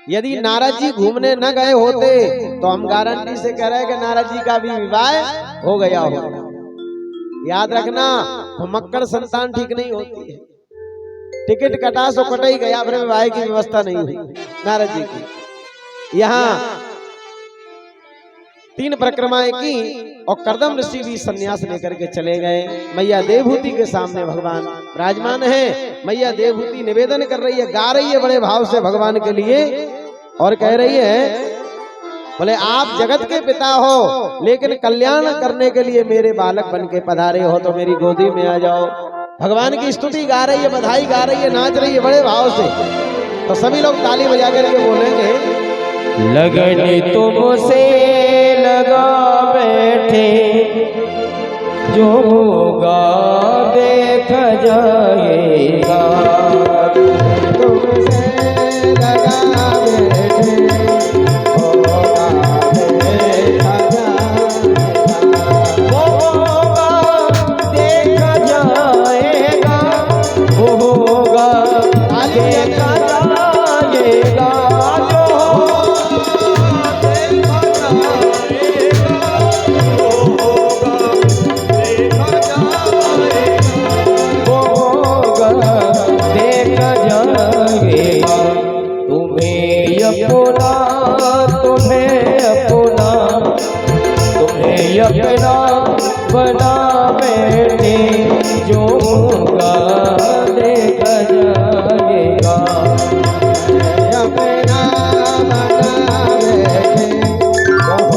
यदि नारद जी घूमने न गए होते तो हम गारंटी से कह रहे हैं कि नारद जी का भी विवाह हो गया होगा। याद रखना घुमक्कड़ संतान ठीक नहीं होती है। टिकट कटा सो कटा ही गया, फिर विवाह की व्यवस्था नहीं हुई नारद जी की। यहाँ 3 परिक्रमाएं की और कर्दम ऋषि भी सन्यास लेकर के चले गए। मैया देवहूति के सामने भगवान विराजमान है। मैया देवहूति निवेदन कर रही है, गा रही है बड़े भाव से भगवान के लिए और कह रही है बोले आप जगत के पिता हो लेकिन कल्याण करने के लिए मेरे बालक बन के पधारे हो तो मेरी गोदी में आ जाओ। भगवान की स्तुति गा रही है, बधाई गा रही है, नाच रही है बड़े भाव से। तो सभी लोग ताली बजा करके बोलेंगे लगन तुमसे लगा बैठे जो होगा देख जाएगा। तुमसे लगा बैठे होगा देखा जाएगा। होगा देखा जाएगा, होगा देखा जाएगा। अपना बना बैठे जो होगा देखा जाएगा। अपना बना बैठे जो होगा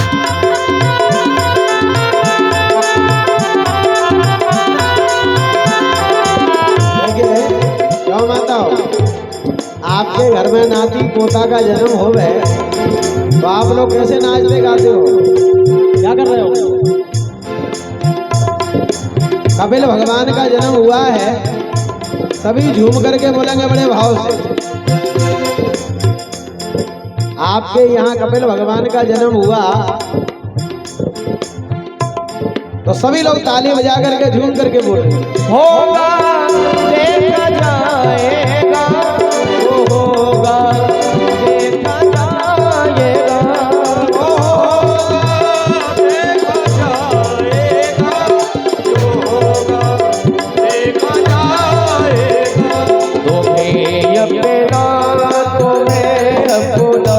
देखा जाएगा। आपके घर में नाती पोता का जन्म हो गए तो आप लोग कैसे नाचते गाते हो? क्या कर रहे हो? कपिल भगवान का जन्म हुआ है, सभी झूम करके बोलेंगे बड़े भाव से। आपके यहाँ कपिल भगवान का जन्म हुआ तो सभी लोग ताली बजा करके झूम करके बोलेंगे होगा देखा जाएगा, होगा देखा जाएगा। होगा देखा जाएगा, होगा देखा जाएगा। तुम्हें अपना तुम्हें अपना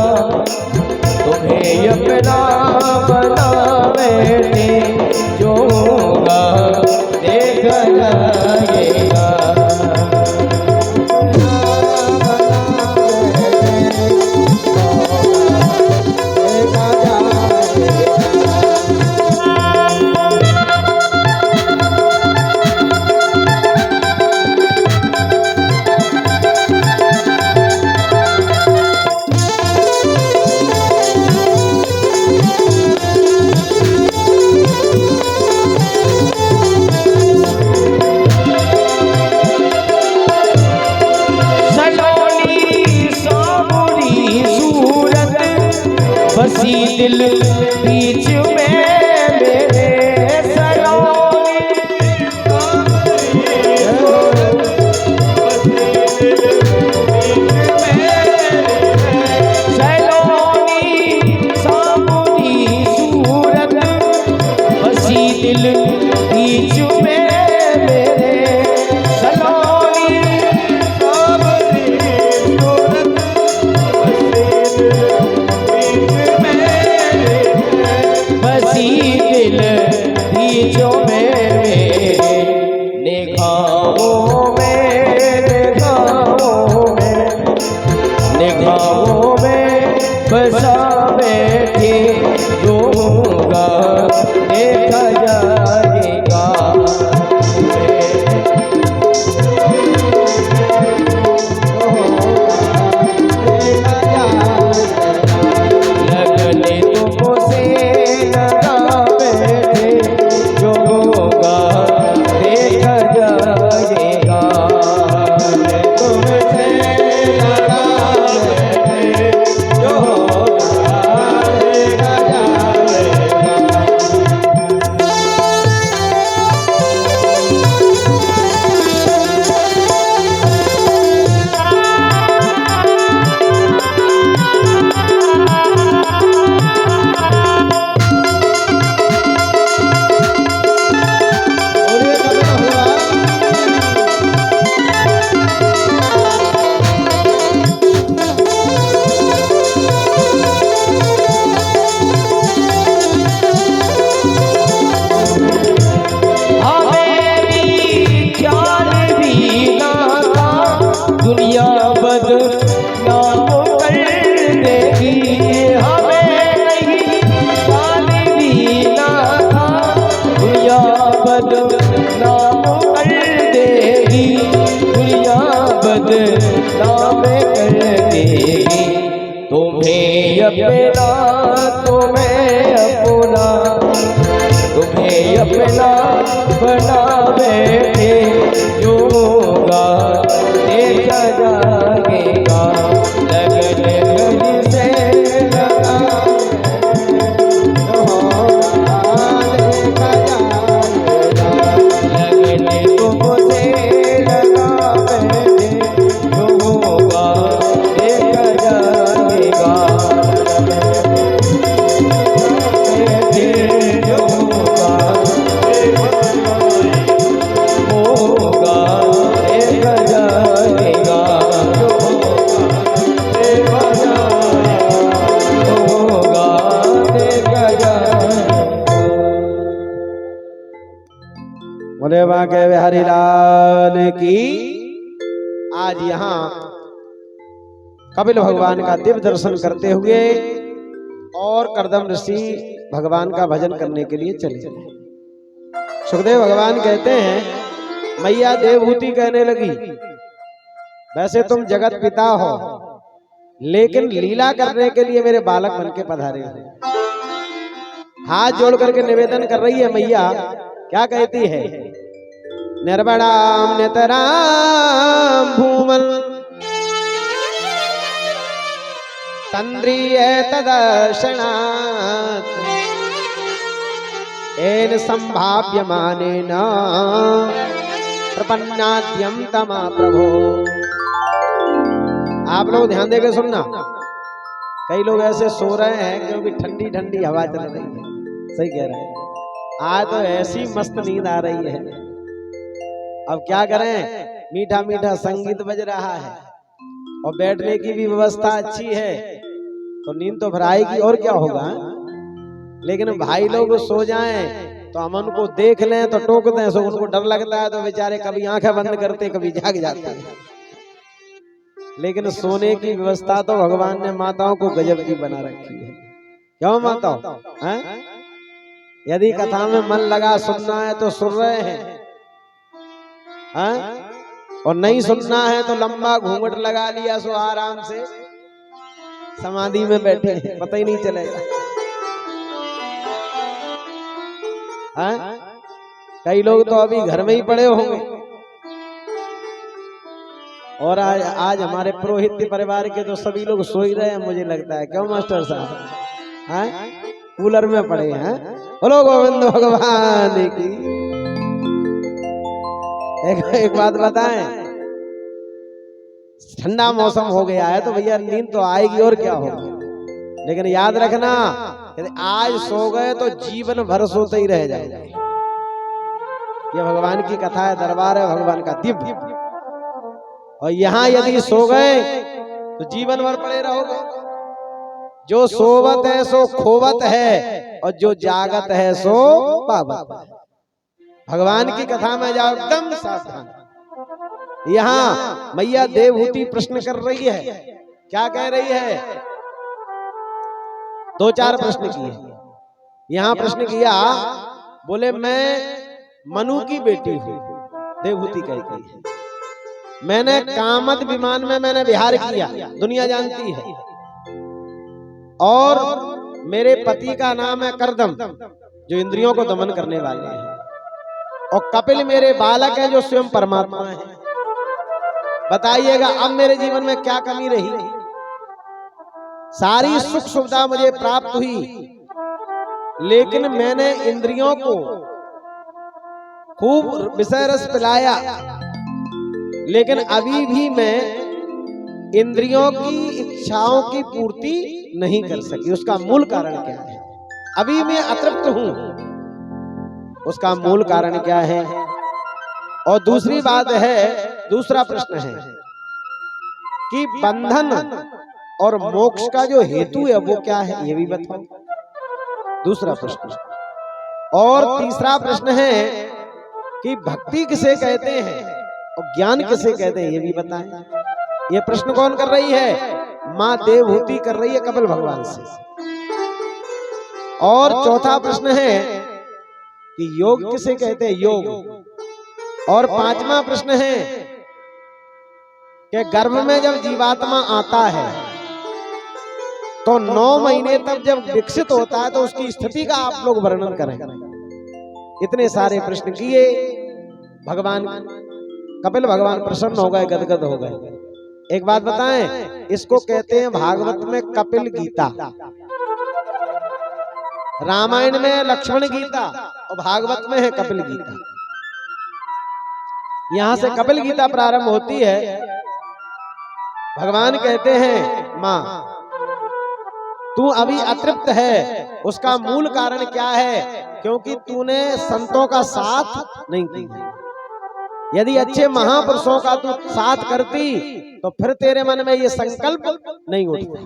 बीच में मेरे सलोनी सावरी सूरत बसी दिल बीचों में मेरे निगाहों में बसा बैठे होगा देखा जाएगा लगने तुमसे लगा बैठे जो होगा देखा जाएगा तुमसे लगा बैठे जो होगा देखा जाएगा। दुनिया बदनाम कर देगी हमें नहीं ख्याल भी ना था दुनिया बदनाम कर देगी दुनिया बदनाम कर देगी तुम्हें अपना तुम्हें अपना बना बैठे जो होगा देखा जाएगा लगने गली से लगा देखा जाएगा लगने तुमसे लगा बैठे जो होगा देखा जाएगा जो होगा देखा जाएगा होगा देखा जाएगा। बोले बांके बिहारी लाल की। आज यहाँ कपिल भगवान का दिव्य दर्शन करते हुए और कर्दम ऋषि भगवान का भजन करने के लिए चले। सुखदेव भगवान कहते हैं मैया देवहूति कहने लगी वैसे तुम जगत पिता हो लेकिन लीला करने के लिए मेरे बालक बन के पधारे हो। हाथ जोड़ करके निवेदन कर रही है मैया। क्या कहती है? निर्बणाम नेतराम भूमन तंद्रिय तदर्शनात् एन संभाव्यमानेन प्रपन्नाद्यं तमा प्रभो। आप लोग ध्यान देकर सुनना। कई लोग ऐसे सो रहे हैं क्योंकि ठंडी ठंडी हवा चल रही है। सही कह रहे हैं। आज तो ऐसी मस्त नींद आ रही है। अब क्या करें, मीठा मीठा संगीत बज रहा है और बैठने की भी व्यवस्था अच्छी है तो नींद तो फिर आएगी और क्या होगा। लेकिन भाई लोग सो जाएं तो हम उनको देख लें तो टोकते हैं, सो उनको डर लगता है तो बेचारे कभी आंखें बंद करते कभी जाग जाते हैं। लेकिन सोने की व्यवस्था तो भगवान ने माताओं को गजब की बना रखी है। क्यों माताओं? यदि कथा में मन लगा सुनना है तो सुन रहे हैं, और नहीं सुनना है तो लंबा घूंघट लगा लिया सो आराम से समाधि में बैठे हैं, पता ही नहीं चलेगा। कई लोग तो अभी घर में ही पड़े होंगे। और आज हमारे पुरोहित परिवार के तो सभी लोग सो ही रहे हैं मुझे लगता है। क्यों मास्टर साहब? कूलर में पड़े हैं। बोलो गोविंद भगवान की। एक बात बताएं, ठंडा मौसम हो गया है तो भैया नींद तो आएगी और क्या होगा। लेकिन याद रखना, यदि आज सो गए तो जीवन भर सोते ही रह जाएंगे। ये भगवान की कथा है, दरबार है भगवान का दिव्य। और यहाँ यदि सो गए तो जीवन भर पड़े रहोगे। जो सोवत है सो खोवत है, और जो जागत है सो पावत है। भगवान की कथा में जाओ एकदम सावधान। यहाँ मैया देवहूति प्रश्न कर रही है। क्या कह रही है? दो चार प्रश्न किए। यहाँ प्रश्न किया, बोले मैं मनु की बेटी हूँ, देवहूति कहती है। मैंने कामद विमान में मैंने विहार किया, दुनिया जानती है। और मेरे पति का नाम है करदम, जो इंद्रियों को दमन करने वाले हैं। और कपिल मेरे बालक है, जो स्वयं परमात्मा है। बताइएगा अब मेरे जीवन में क्या कमी रही? सारी सुख सुविधा मुझे प्राप्त हुई, लेकिन मैंने इंद्रियों को खूब विषय रस पिलाया, लेकिन अभी भी मैं इंद्रियों की इच्छाओं की पूर्ति नहीं कर सकी। उसका मूल कारण क्या है? अभी मैं अतृप्त हूं, उसका मूल कारण क्या है? और दूसरी बात है, दूसरा प्रश्न है कि बंधन और मोक्ष का जो हेतु है वो क्या है, ये भी बताओ। दूसरा प्रश्न। और तीसरा प्रश्न है कि भक्ति किसे कहते हैं और ज्ञान किसे कहते हैं, ये भी बताएं। ये प्रश्न कौन कर रही है? मां देवहूति कर रही है कपिल भगवान से। और चौथा प्रश्न है कि योग किसे कहते हैं, योग। और पांचवा प्रश्न है कि गर्भ में जब जीवात्मा आता है तो 9 महीने तक जब विकसित होता है तो उसकी स्थिति का आप लोग वर्णन करें। इतने सारे प्रश्न किए। भगवान कपिल भगवान प्रसन्न हो गए, गदगद हो गए। एक बात बताएं, इसको कहते हैं भागवत में कपिल गीता, रामायण में लक्ष्मण गीता, और भागवत में है कपिल गीता। यहां से कपिल गीता प्रारंभ होती है। भगवान कहते हैं, मां तू अभी अतृप्त है, उसका मूल कारण क्या है? क्योंकि तूने संतों का साथ नहीं किया। यदि अच्छे महापुरुषों का तू साथ करती तो फिर तेरे मन में ये संकल्प नहीं उठता।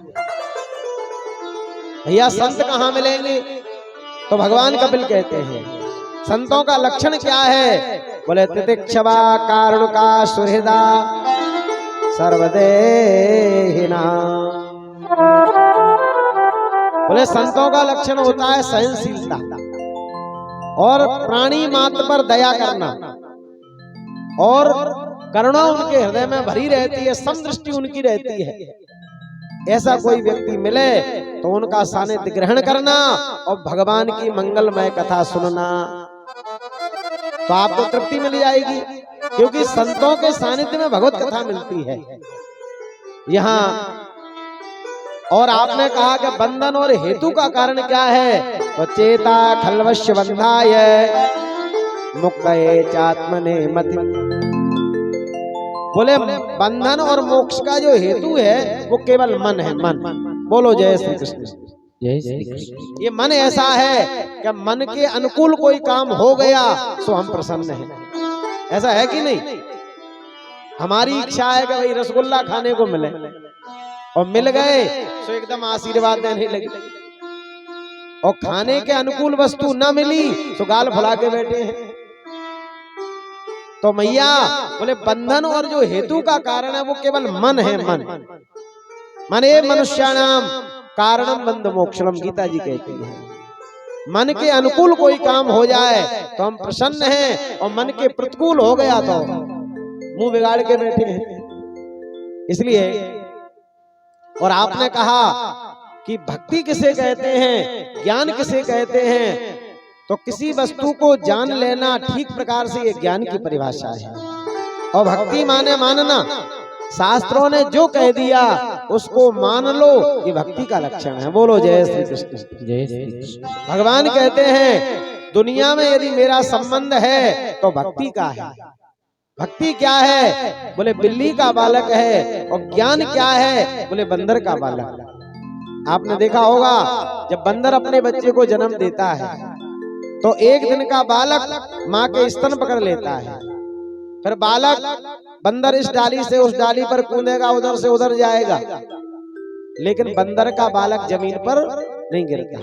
भैया संत कहाँ मिलेंगे? तो भगवान कपिल कहते हैं संतों का लक्षण क्या है? बोले तितिक्षवा कारुणिका सुहृदा सर्वदेहिना। बोले संतों का लक्षण होता है सहनशीलता और प्राणी मात्र पर दया करना, और करुणा उनके हृदय में भरी रहती है, समदृष्टि उनकी रहती है। ऐसा कोई व्यक्ति मिले तो उनका सानिध्य ग्रहण करना और भगवान की मंगलमय कथा सुनना, तो आपको तृप्ति मिल जाएगी। क्योंकि संतों के सानिध्य में भगवत कथा मिलती है। यहाँ और आपने कहा कि बंधन और हेतु का कारण क्या है? तो चेता खलवश्य बंधाय मुक्तये चात्मने मति। बोले बंधन और मोक्ष का जो हेतु है वो केवल मन है, मन। बोलो जय श्री कृष्ण। जय श्री कृष्ण। ये मन ऐसा है कि मन के अनुकूल कोई काम हो गया तो हम प्रसन्न हैं। ऐसा है कि नहीं? हमारी इच्छा है कि भाई रसगुल्ला खाने को मिले, और मिल गए तो एकदम आशीर्वाद देने लगे। और खाने के अनुकूल वस्तु न मिली तो गाल फुला के बैठे हैं। तो मैया बोले बंधन और जो हेतु का कारण है वो केवल मन है, मन। मने मनुष्याणाम कारणम बंध मोक्षणम, गीता जी कहती है। मन के अनुकूल कोई काम हो जाए तो हम प्रसन्न हैं, और मन के प्रतिकूल हो गया तो मुंह बिगाड़ के बैठे हैं। इसलिए और आपने कहा कि भक्ति किसे कहते हैं, ज्ञान किसे कहते हैं? तो किसी वस्तु को जान लेना ठीक प्रकार से ये ज्ञान की परिभाषा है। और भक्ति माने मानना। शास्त्रों ने जो कह दिया उसको मान लो, ये भक्ति का लक्षण है। बोलो जय श्री कृष्ण। जय श्री कृष्ण। भगवान कहते हैं दुनिया में यदि मेरा संबंध है तो भक्ति का है। भक्ति क्या है? बोले बिल्ली का बालक है। और ज्ञान क्या है? बोले बंदर का बालक। आपने देखा होगा जब बंदर अपने बच्चे को जन्म देता है तो एक दिन का बालक माँ के स्तन पकड़ लेता है, फिर बालक बंदर इस डाली से उस डाली पर कूदेगा, उधर से उधर जाएगा, लेकिन बंदर का बालक जमीन पर नहीं गिरता।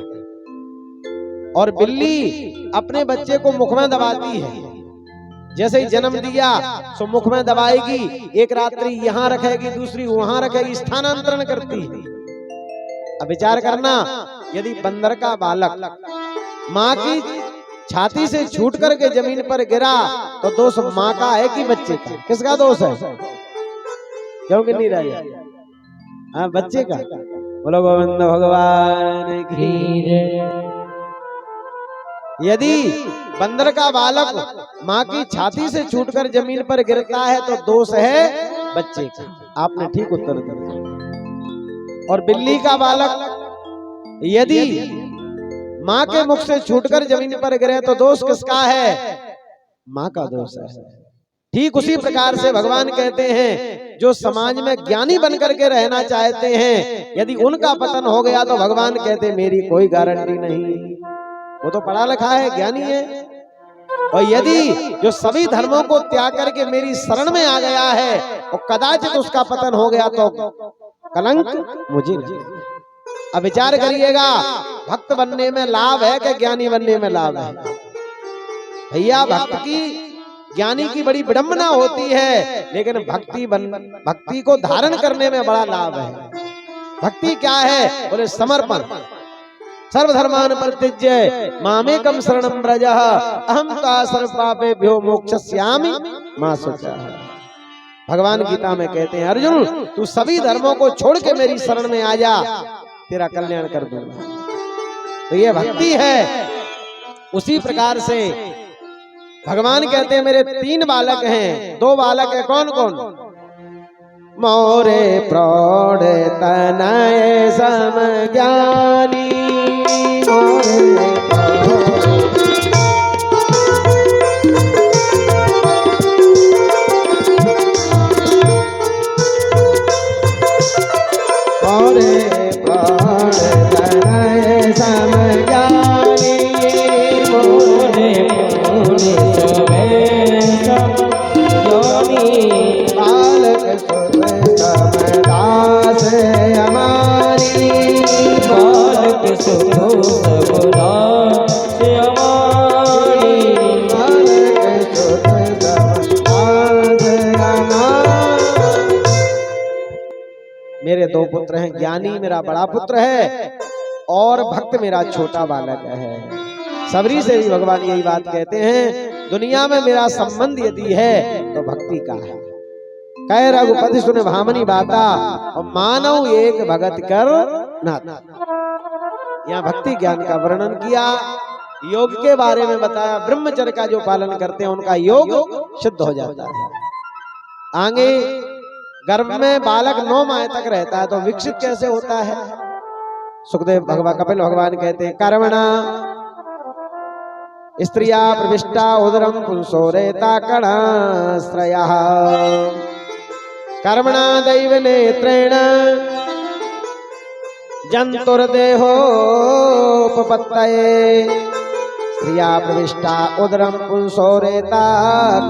और बिल्ली अपने बच्चे को मुख में दबाती है, जैसे ही जन्म दिया तो मुख में दबाएगी, एक रात्रि यहाँ रखेगी, दूसरी वहां रखेगी, स्थानांतरण करती है। अब विचार करना, यदि बंदर का बालक माँ की छाती से छूट करके जमीन पर गिरा तो दोष माँ का है कि बच्चे का? किसका दोष है? क्यों कि नहीं रहा? हाँ, बच्चे का। बोलो गोविंद भगवान की जय। यदि बंदर का बालक माँ की छाती से छूटकर जमीन पर गिरता है तो दोष है बच्चे का। आपने ठीक उत्तर दिया। और बिल्ली का बालक यदि माँ के मुख से छूटकर जमीन पर गिरे तो दोष किसका है? माँ का दोष है। ठीक उसी प्रकार से भगवान कहते हैं, जो समाज में ज्ञानी बनकर के रहना चाहते हैं, यदि उनका पतन हो गया तो भगवान कहते मेरी कोई गारंटी नहीं, वो तो पढ़ा लिखा है, ज्ञानी है। और यदि जो सभी धर्मों को त्याग करके मेरी शरण में आ गया है और कदाचित उसका पतन हो गया तो कलंक मुझे नहीं। अब विचार करिएगा, भक्त बनने में लाभ है कि ज्ञानी बनने में लाभ है? भैया, ज्ञानी की बड़ी विडंबना होती है, लेकिन भक्ति को धारण करने में बड़ा लाभ है। भक्ति क्या है? बोले समर्पण। सर्वधर्मान परित्यज्य मामेकं शरणं व्रज अहं त्वा सर्वपापेभ्यो मोक्षयिष्यामि मा शुचः। भगवान गीता में कहते हैं, अर्जुन तू सभी धर्मों को छोड़ के मेरी शरण में आ जा, तेरा कल्याण कर दूंगा। तो ये भक्ति है। उसी प्रकार से भगवान कहते हैं मेरे 3 बालक हैं, 2 बालक है, कौन कौन? मोरे प्रौढ़ तनय समज्ञानी, मेरे 2 पुत्र हैं, ज्ञानी मेरा बड़ा पुत्र है और भक्त मेरा छोटा बालक है। सबरी से भी भगवान यही बात कहते हैं, दुनिया में मेरा संबंध यदि है तो भक्ति का है। कह रघुपति सुन भामनी बाता और मानव एक भगत कर नाता। यहाँ भक्ति ज्ञान का वर्णन किया, योग के बारे में बताया। ब्रह्मचर्य का जो पालन करते हैं उनका योग शुद्ध हो जाता है। आगे गर्भ में बालक 9 माह तक रहता है तो विकसित कैसे होता है? सुखदेव कपिल भगवान कहते हैं, कर्मणा स्त्रिया प्रविष्टा उदरम पुंसोरेता कणाश्रयः कर्मणा दैव नेत्रेण जंतुर्देहोपपत्तये स्त्रिया प्रविष्टा उदरम पुंसोरेता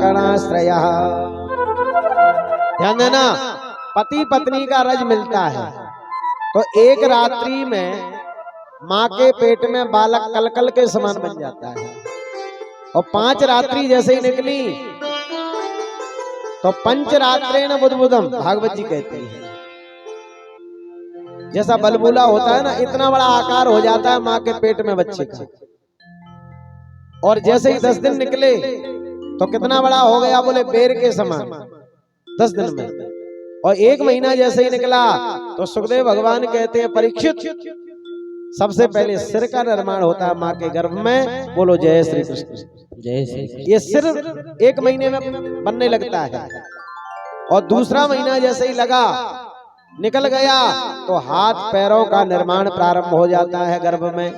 कणाश्रयः। ध्यान देना, पति पत्नी का रज मिलता है तो एक रात्रि में माँ के पेट में बालक कलकल के समान बन जाता है। और 5 रात्रि जैसे ही निकली तो पंचरात्रेण बुद्बुदम, भागवत जी कहते हैं। जैसा बलबूला होता है ना, इतना बड़ा आकार हो जाता है माँ के पेट में बच्चे का। और जैसे ही 10 दिन निकले तो कितना बड़ा हो गया? बोले बेर के समान 10 दिन में। और 1 महीना जैसे ही निकला तो सुखदेव भगवान कहते हैं, परीक्षित सबसे पहले सिर का निर्माण होता है माँ के गर्भ में। बोलो जय श्री कृष्ण। जय श्री कृष्ण। ये सिर 1 महीने में बनने लगता है और दूसरा महीना जैसे ही लगा निकल गया तो हाथ पैरों का निर्माण प्रारंभ हो जाता है गर्भ में।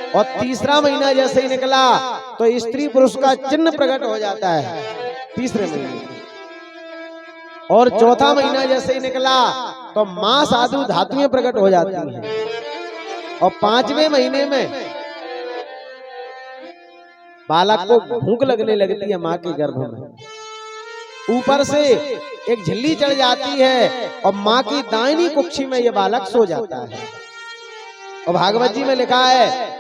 और तीसरा महीना जैसे ही निकला तो स्त्री पुरुष का चिन्ह प्रकट हो जाता है तीसरे महीने। और चौथा महीना जैसे ही निकला तो मां साधु धातुएं प्रकट हो जाती हैं। और 5वें महीने में बालक को भूख लगने लगती है माँ के गर्भ में, ऊपर से एक झिल्ली चढ़ जाती है और माँ की दाहिनी कुक्षी में ये बालक सो जाता है। और भागवत जी में लिखा है,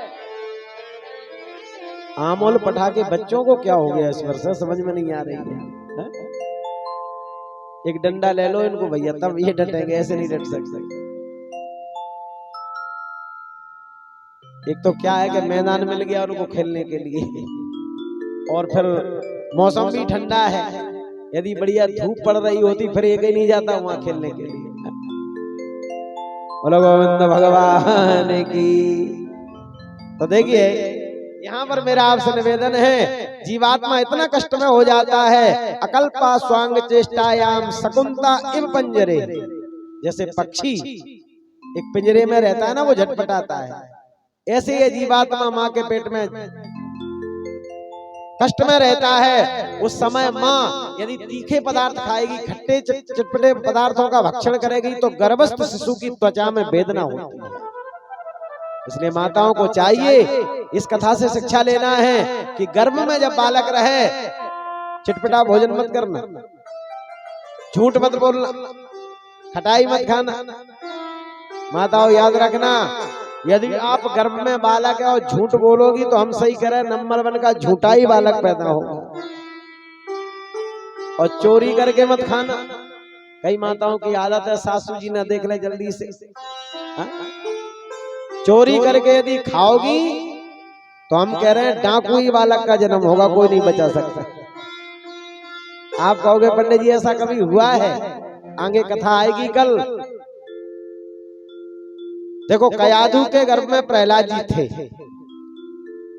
आमोल पठा के बच्चों को क्या हो गया इस वर्ष, समझ में नहीं आ रही है? एक डंडा ले लो इनको भैया, तब ये डटेंगे, ऐसे नहीं डट सकते। एक तो क्या है कि मैदान मिल गया उनको खेलने के लिए, और फिर मौसम भी ठंडा है, यदि बढ़िया धूप पड़ रही होती फिर एक ही नहीं जाता वहां खेलने के लिए। बोलो गोविंद भगवान की। तो देखिए यहाँ पर मेरा आपसे निवेदन है, जीवात्मा इतना कष्ट में हो जाता है, अकल्पा स्वांग चेष्टायाम शकुंता इव पंजरे, जैसे पक्षी एक पिंजरे में रहता है ना, वो झटपटाता है, ऐसे ये जीवात्मा माँ के पेट में कष्ट में रहता है। उस समय माँ यदि तीखे पदार्थ खाएगी, खट्टे चटपटे पदार्थों का भक्षण करेगी, तो गर्भस्थ शिशु की त्वचा में वेदना होती है। इसलिए माताओं को चाहिए इस कथा से शिक्षा लेना है कि गर्भ में जब बालक रहे चटपटा भोजन मत करना, झूठ मत बोलना, खटाई मत खाना। माताओं याद रखना, यदि आप गर्भ में बालक है और झूठ बोलोगी तो हम सही करें, नंबर 1 का झूठा ही बालक पैदा होगा। और चोरी करके मत खाना, कई माताओं की आदत है सासू जी ना देख ले जल्दी से। चोरी करके यदि खाओगी तो हम कह रहे हैं डाकू ही बालक का जन्म होगा, कोई नहीं बचा सकता। आप कहोगे पंडित जी ऐसा कभी हुआ है? आगे कथा आएगी कल। देखो कयाधु के गर्भ में प्रहलाद जी थे,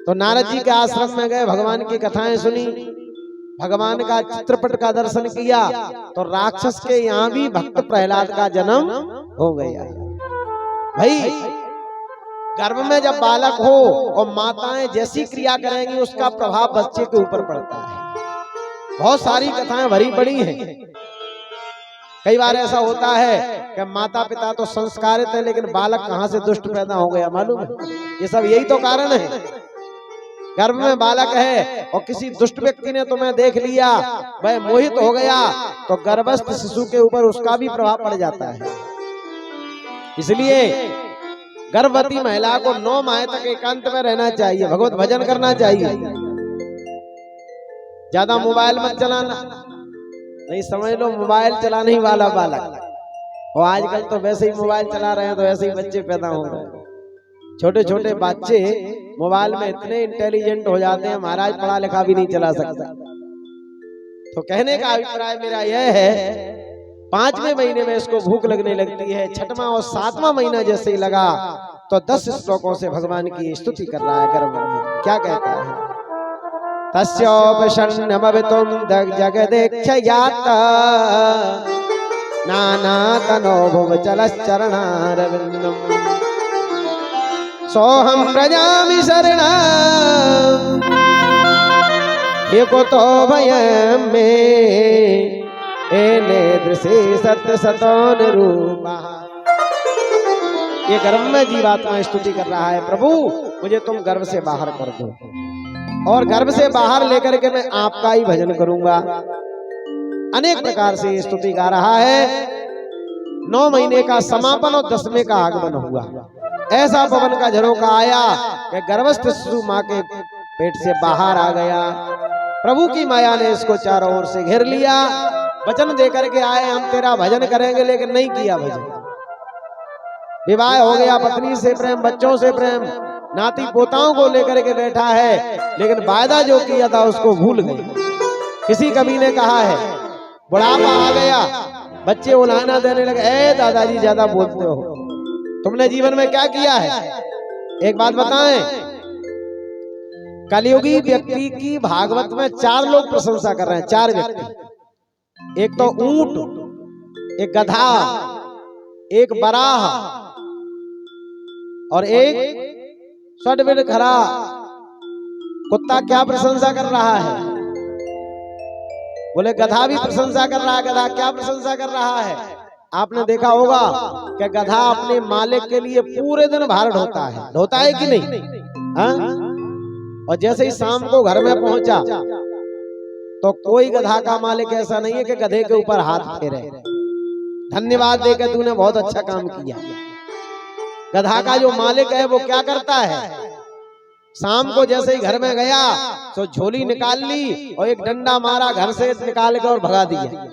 तो नारद जी के आश्रम में गए, भगवान की कथाएं सुनी, भगवान का चित्रपट का दर्शन किया, तो राक्षस के यहाँ भी भक्त प्रहलाद का जन्म हो गया। भाई गर्भ में जब बालक हो और माताएं जैसी क्रिया करेंगी उसका प्रभाव बच्चे के ऊपर पड़ता है। बहुत सारी कथाएं भरी पड़ी हैं। कई बार ऐसा होता है कि माता पिता तो संस्कारित है लेकिन बालक कहां से दुष्ट पैदा हो गया मालूम है? ये सब यही तो कारण है। गर्भ में बालक है और किसी दुष्ट व्यक्ति ने तुम्हें देख लिया, वह मोहित हो गया, तो गर्भस्थ शिशु के ऊपर उसका भी प्रभाव पड़ जाता है। इसलिए गर्भवती महिला को 9 माह तक एकांत में रहना चाहिए, भगवत भजन करना चाहिए। ज्यादा मोबाइल मत चलाना, नहीं समझ लो मोबाइल चलाने ही वाला बालक। और आजकल तो वैसे ही मोबाइल चला रहे हैं तो वैसे ही बच्चे पैदा हो रहे हैं। छोटे छोटे बच्चे मोबाइल में इतने इंटेलिजेंट हो जाते हैं, महाराज पढ़ा लिखा भी नहीं चला सकता। तो कहने का अभिप्राय मेरा यह है, 5वें महीने में इसको भूख लगने लगती है, 6वां और 7वां महीना जैसे ही लगा तो 10 श्लोकों से भगवान की स्तुति कर रहा है गर्भ में। क्या कहता है? तस्योपशन्नमवितुं जगदेक्षयात् नानातनो भुवचलश्चरणारविन्दम् सोऽहं व्रजामि शरणम् एको भयं मे एने दृशे सत्य सतोनुरूपः। ये गर्भ में जीवात्मा स्तुति कर रहा है, प्रभु मुझे तुम गर्भ से बाहर कर दो, और गर्भ से बाहर लेकर के मैं आपका ही भजन करूंगा। अनेक प्रकार से स्तुति गा रहा है। 9 महीने का समापन और 10वें का आगमन हुआ। ऐसा पवन का झरोका आया कि गर्भस्थ शिशु मां के पेट से बाहर आ गया। प्रभु की माया ने इसको चारों ओर से घेर लिया। वचन देकर के आए हम तेरा भजन करेंगे, लेकिन नहीं किया भजन। विवाह हो गया, पत्नी से प्रेम, बच्चों से प्रेम, नाती पोताओं को लेकर के बैठा है, लेकिन वायदा जो किया था उसको भूल गए। किसी कवि ने कहा है बुढ़ापा आ गया, बच्चे उलाहना देने लगे, ए दादाजी ज्यादा बोलते हो, तुमने जीवन में क्या किया है? एक बात बताएं, कलयुगी व्यक्ति की भागवत में 4 लोग प्रशंसा कर रहे हैं, 4 व्यक्ति। एक तो ऊंट, एक गधा, एक बराह और एक सडबिड खरा कुत्ता। क्या प्रशंसा कर रहा है? बोले गधा भी प्रशंसा कर रहा है। गधा क्या प्रशंसा कर रहा है? आपने देखा होगा कि गधा अपने मालिक के लिए पूरे दिन बाहर ढोता है कि नहीं? हाँ? और जैसे ही शाम को घर में पहुंचा तो कोई गधा का मालिक ऐसा नहीं है कि गधे के ऊपर हाथ फेरे, धन्यवाद देकर तूने बहुत अच्छा काम किया। गधा का जो मालिक है वो क्या करता है, शाम को जैसे ही घर में गया तो झोली निकाल ली और एक डंडा मारा, घर से निकाल कर और भगा दिया।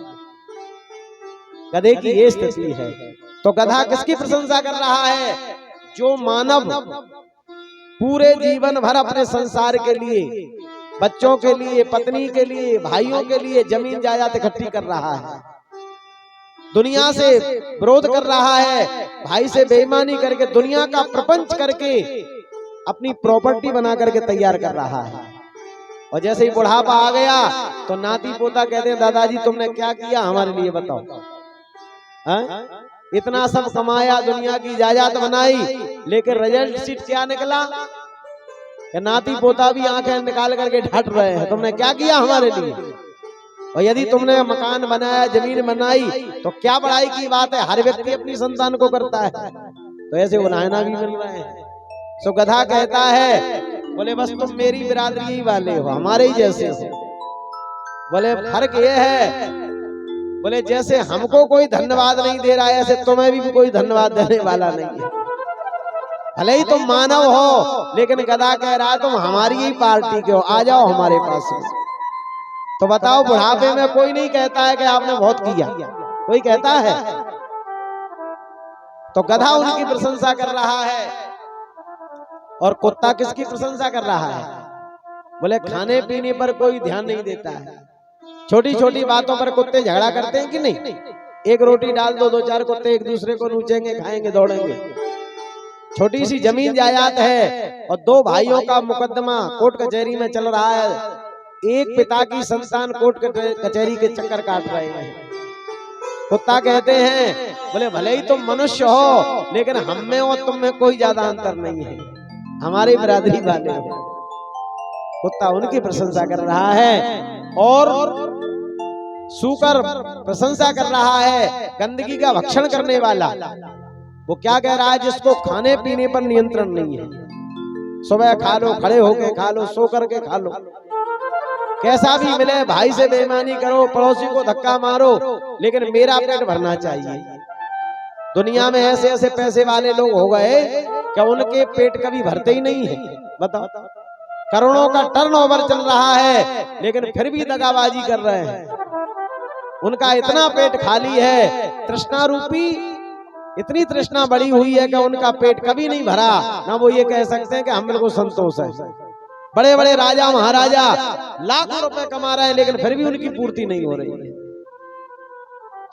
गधे की ये स्थिति है। तो गधा किसकी प्रशंसा कर रहा है? जो मानव पूरे जीवन भर अपने संसार के लिए, बच्चों के लिए, पत्नी के लिए, भाइयों के लिए जमीन जायदाद इकट्ठी कर रहा है, दुनिया से विरोध कर रहा है, भाई से बेईमानी करके दुनिया का प्रपंच करके अपनी प्रॉपर्टी बना करके तैयार कर रहा है। और जैसे ही बुढ़ापा आ गया तो नाती पोता कहते हैं दादाजी तुमने क्या किया हमारे लिए बताओ। इतना सब कमाया, दुनिया की जायदाद बनाई, लेकिन रिजल्ट शीट क्या निकला कि नाती पोता भी आंखें निकाल करके ढट रहे हैं, तुमने क्या किया हमारे लिए। और यदि तुमने मकान बनाया, जमीन बनाई तो क्या बड़ाई की बात है, हर व्यक्ति अपनी संतान को करता है। तो ऐसे उलाहना भी मिल रहे हैं। सो गधा कहता है, बोले बस तुम मेरी बिरादरी ही वाले हो, हमारे ही जैसे हो। बोले फर्क ये है, बोले जैसे हमको कोई धन्यवाद नहीं दे रहा है ऐसे तुम्हें भी कोई धन्यवाद देने वाला नहीं है। भले ही तुम मानव हो, लेकिन गधा कह रहा है तुम हमारी ही पार्टी के हो, आ जाओ हमारे पास। तो बताओ, बुढ़ापे में कोई नहीं कहता है कि आपने बहुत किया, कोई कहता है? तो गधा उनकी प्रशंसा कर रहा है। और कुत्ता किसकी प्रशंसा कर रहा है? बोले खाने पीने पर कोई ध्यान नहीं देता है, छोटी छोटी बातों पर कुत्ते झगड़ा करते हैं कि नहीं? एक रोटी डाल दो, दो चार कुत्ते एक दूसरे को नोचेंगे, खाएंगे, दौड़ेंगे। छोटी सी जमीन जायदाद है और दो भाइयों का मुकदमा कोर्ट कचहरी में चल रहा है, एक पिता की संतान कोर्ट कचहरी के चक्कर काट रहे हैं। कुत्ता कहते हैं, बोले भले ही तुम मनुष्य हो, लेकिन हम में और तुम में कोई ज्यादा अंतर नहीं है, हमारी बिरादरी वाले हो। कुत्ता उनकी प्रशंसा कर रहा है। और सूकर प्रशंसा कर रहा है गंदगी का भक्षण करने वाला। वो क्या कह रहा है? जिसको खाने पीने पर नियंत्रण नहीं है, सुबह खा लो, खड़े होके खा लो, सो करके खा लो, कैसा भी मिले, भाई से बेईमानी करो, पड़ोसी को धक्का मारो, लेकिन मेरा पेट भरना चाहिए। दुनिया में ऐसे ऐसे पैसे वाले लोग हो गए कि उनके पेट कभी भरते ही नहीं है। बताओ, करोड़ों का टर्नओवर चल रहा है, लेकिन फिर भी दगाबाजी कर रहे हैं। उनका इतना पेट खाली है, तृष्णा रूपी इतनी तृष्णा बड़ी हुई है कि उनका पेट कभी नहीं भरा, ना वो ये कह सकते हैं कि हम लोग को संतोष है। बड़े बड़े राजा महाराजा लाखों रुपए कमा रहे हैं, लेकिन फिर भी उनकी पूर्ति नहीं हो रही है।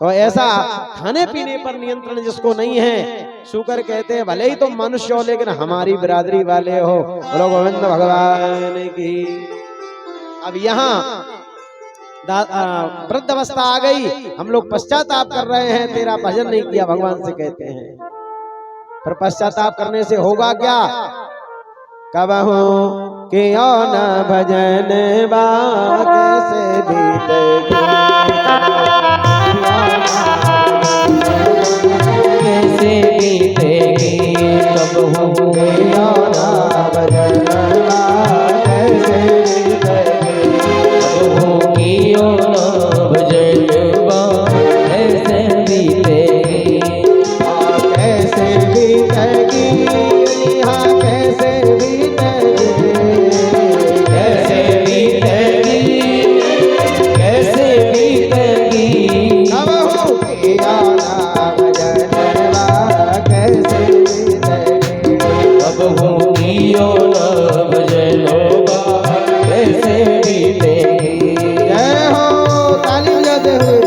तो ऐसा खाने पीने पर नियंत्रण जिसको नहीं है, शुकर कहते हैं भले ही तुम मनुष्य हो, लेकिन हमारी बिरादरी वाले हो। बोलो गोविंद भगवान की। अब यहाँ वृद्ध अवस्था आ गई, हम लोग पश्चाताप कर रहे हैं, तेरा भजन नहीं किया, भगवान से कहते हैं। पर पश्चाताप करने से होगा क्या? कबहू किया न भजन बा कैसे बीतेगी, कैसे बीतेगी, कबहू किया न भजन बा कैसे बीतेगी, कबहू किया न भजन बा कैसे बीतेगी, कैसे बीतेगी, हाँ कैसे बीतेगी, कैसे बीतेगी, कैसे बीतेगी, कबहू किया न भजन बा कैसे बीतेगी, कबहू किया न भजन बा कैसे बीतेगी। जय हो, ताली बजाते हुए।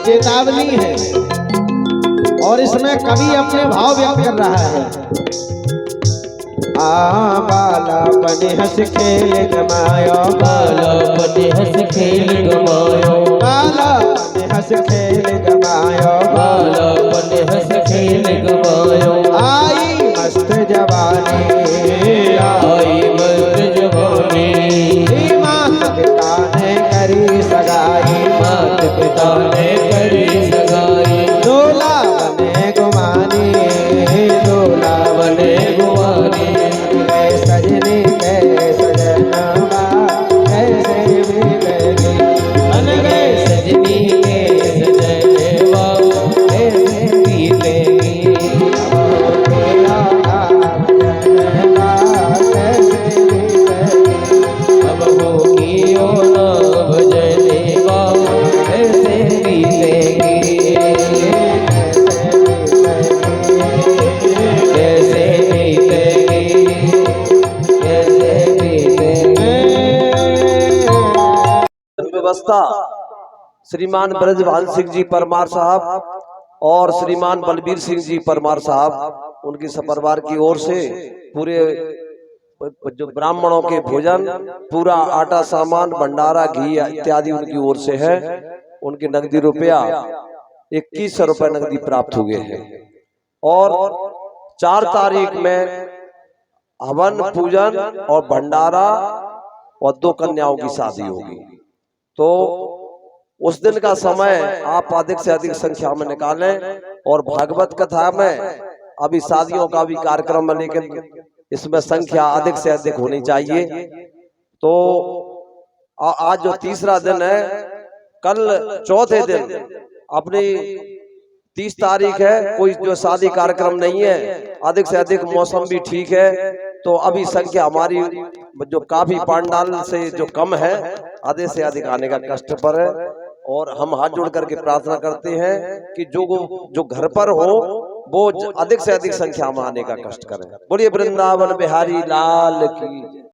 चेतावनी है और इसमें कवि अपने भाव व्यक्त कर रहा है। बालापन हंस खेल गमायो, बालापन हंस खेल गमायो, बालापन हंस खेल गमायो, बालापन हंस खेल गमायो। आई मस्त जवानी, आई मस्त जवानी, मात पिता ने करी सगाई, मात पिता ने करी सगाई, दूल्हा बने गुमानी, दूल्हा बने गुमानी। सजनी के सजनवा कैसे मिलेगी, बन गए सजनी के सजनवा कैसे बीतेगी, तेरा सजनवा कैसे मिलेगी, अब होगी ओ ना भजनवा कैसे बीतेगी, कैसे बीतेगी, कैसे बीतेगी। व्यवस्था श्रीमान ब्रजभान सिंह जी परमार साहब और श्रीमान बलबीर सिंह जी परमार साहब उनकी सपरिवार की ओर से पूरे जो ब्राह्मणों के भोजन, पूरा आटा सामान, भंडारा, घी इत्यादि उनकी ओर से है। उनके नकदी रुपया 2100 रुपए नकदी प्राप्त हुए हैं और 4 तारीख में हवन पूजन और भंडारा और 2 कन्याओं की शादी होगी। तो उस दिन का समय आप अधिक से अधिक संख्या में निकालें और भागवत कथा में अभी शादियों का भी कार्यक्रम है, लेकिन इसमें संख्या अधिक से अधिक होनी चाहिए। तो आज जो तीसरा दिन है, कल चौथे दिन अपनी 30 तारीख है, कोई जो शादी कार्यक्रम नहीं है, अधिक से अधिक मौसम भी ठीक है, तो अभी संख्या हमारी जो काफी पंडाल से जो कम है, अधिक से अधिक आने का कष्ट पर है। और हम हाथ जोड़ करके प्रार्थना करते हैं कि जो घर पर हो वो अधिक से अधिक संख्या में आने का कष्ट करें। बोलिए वृंदावन बिहारी लाल की।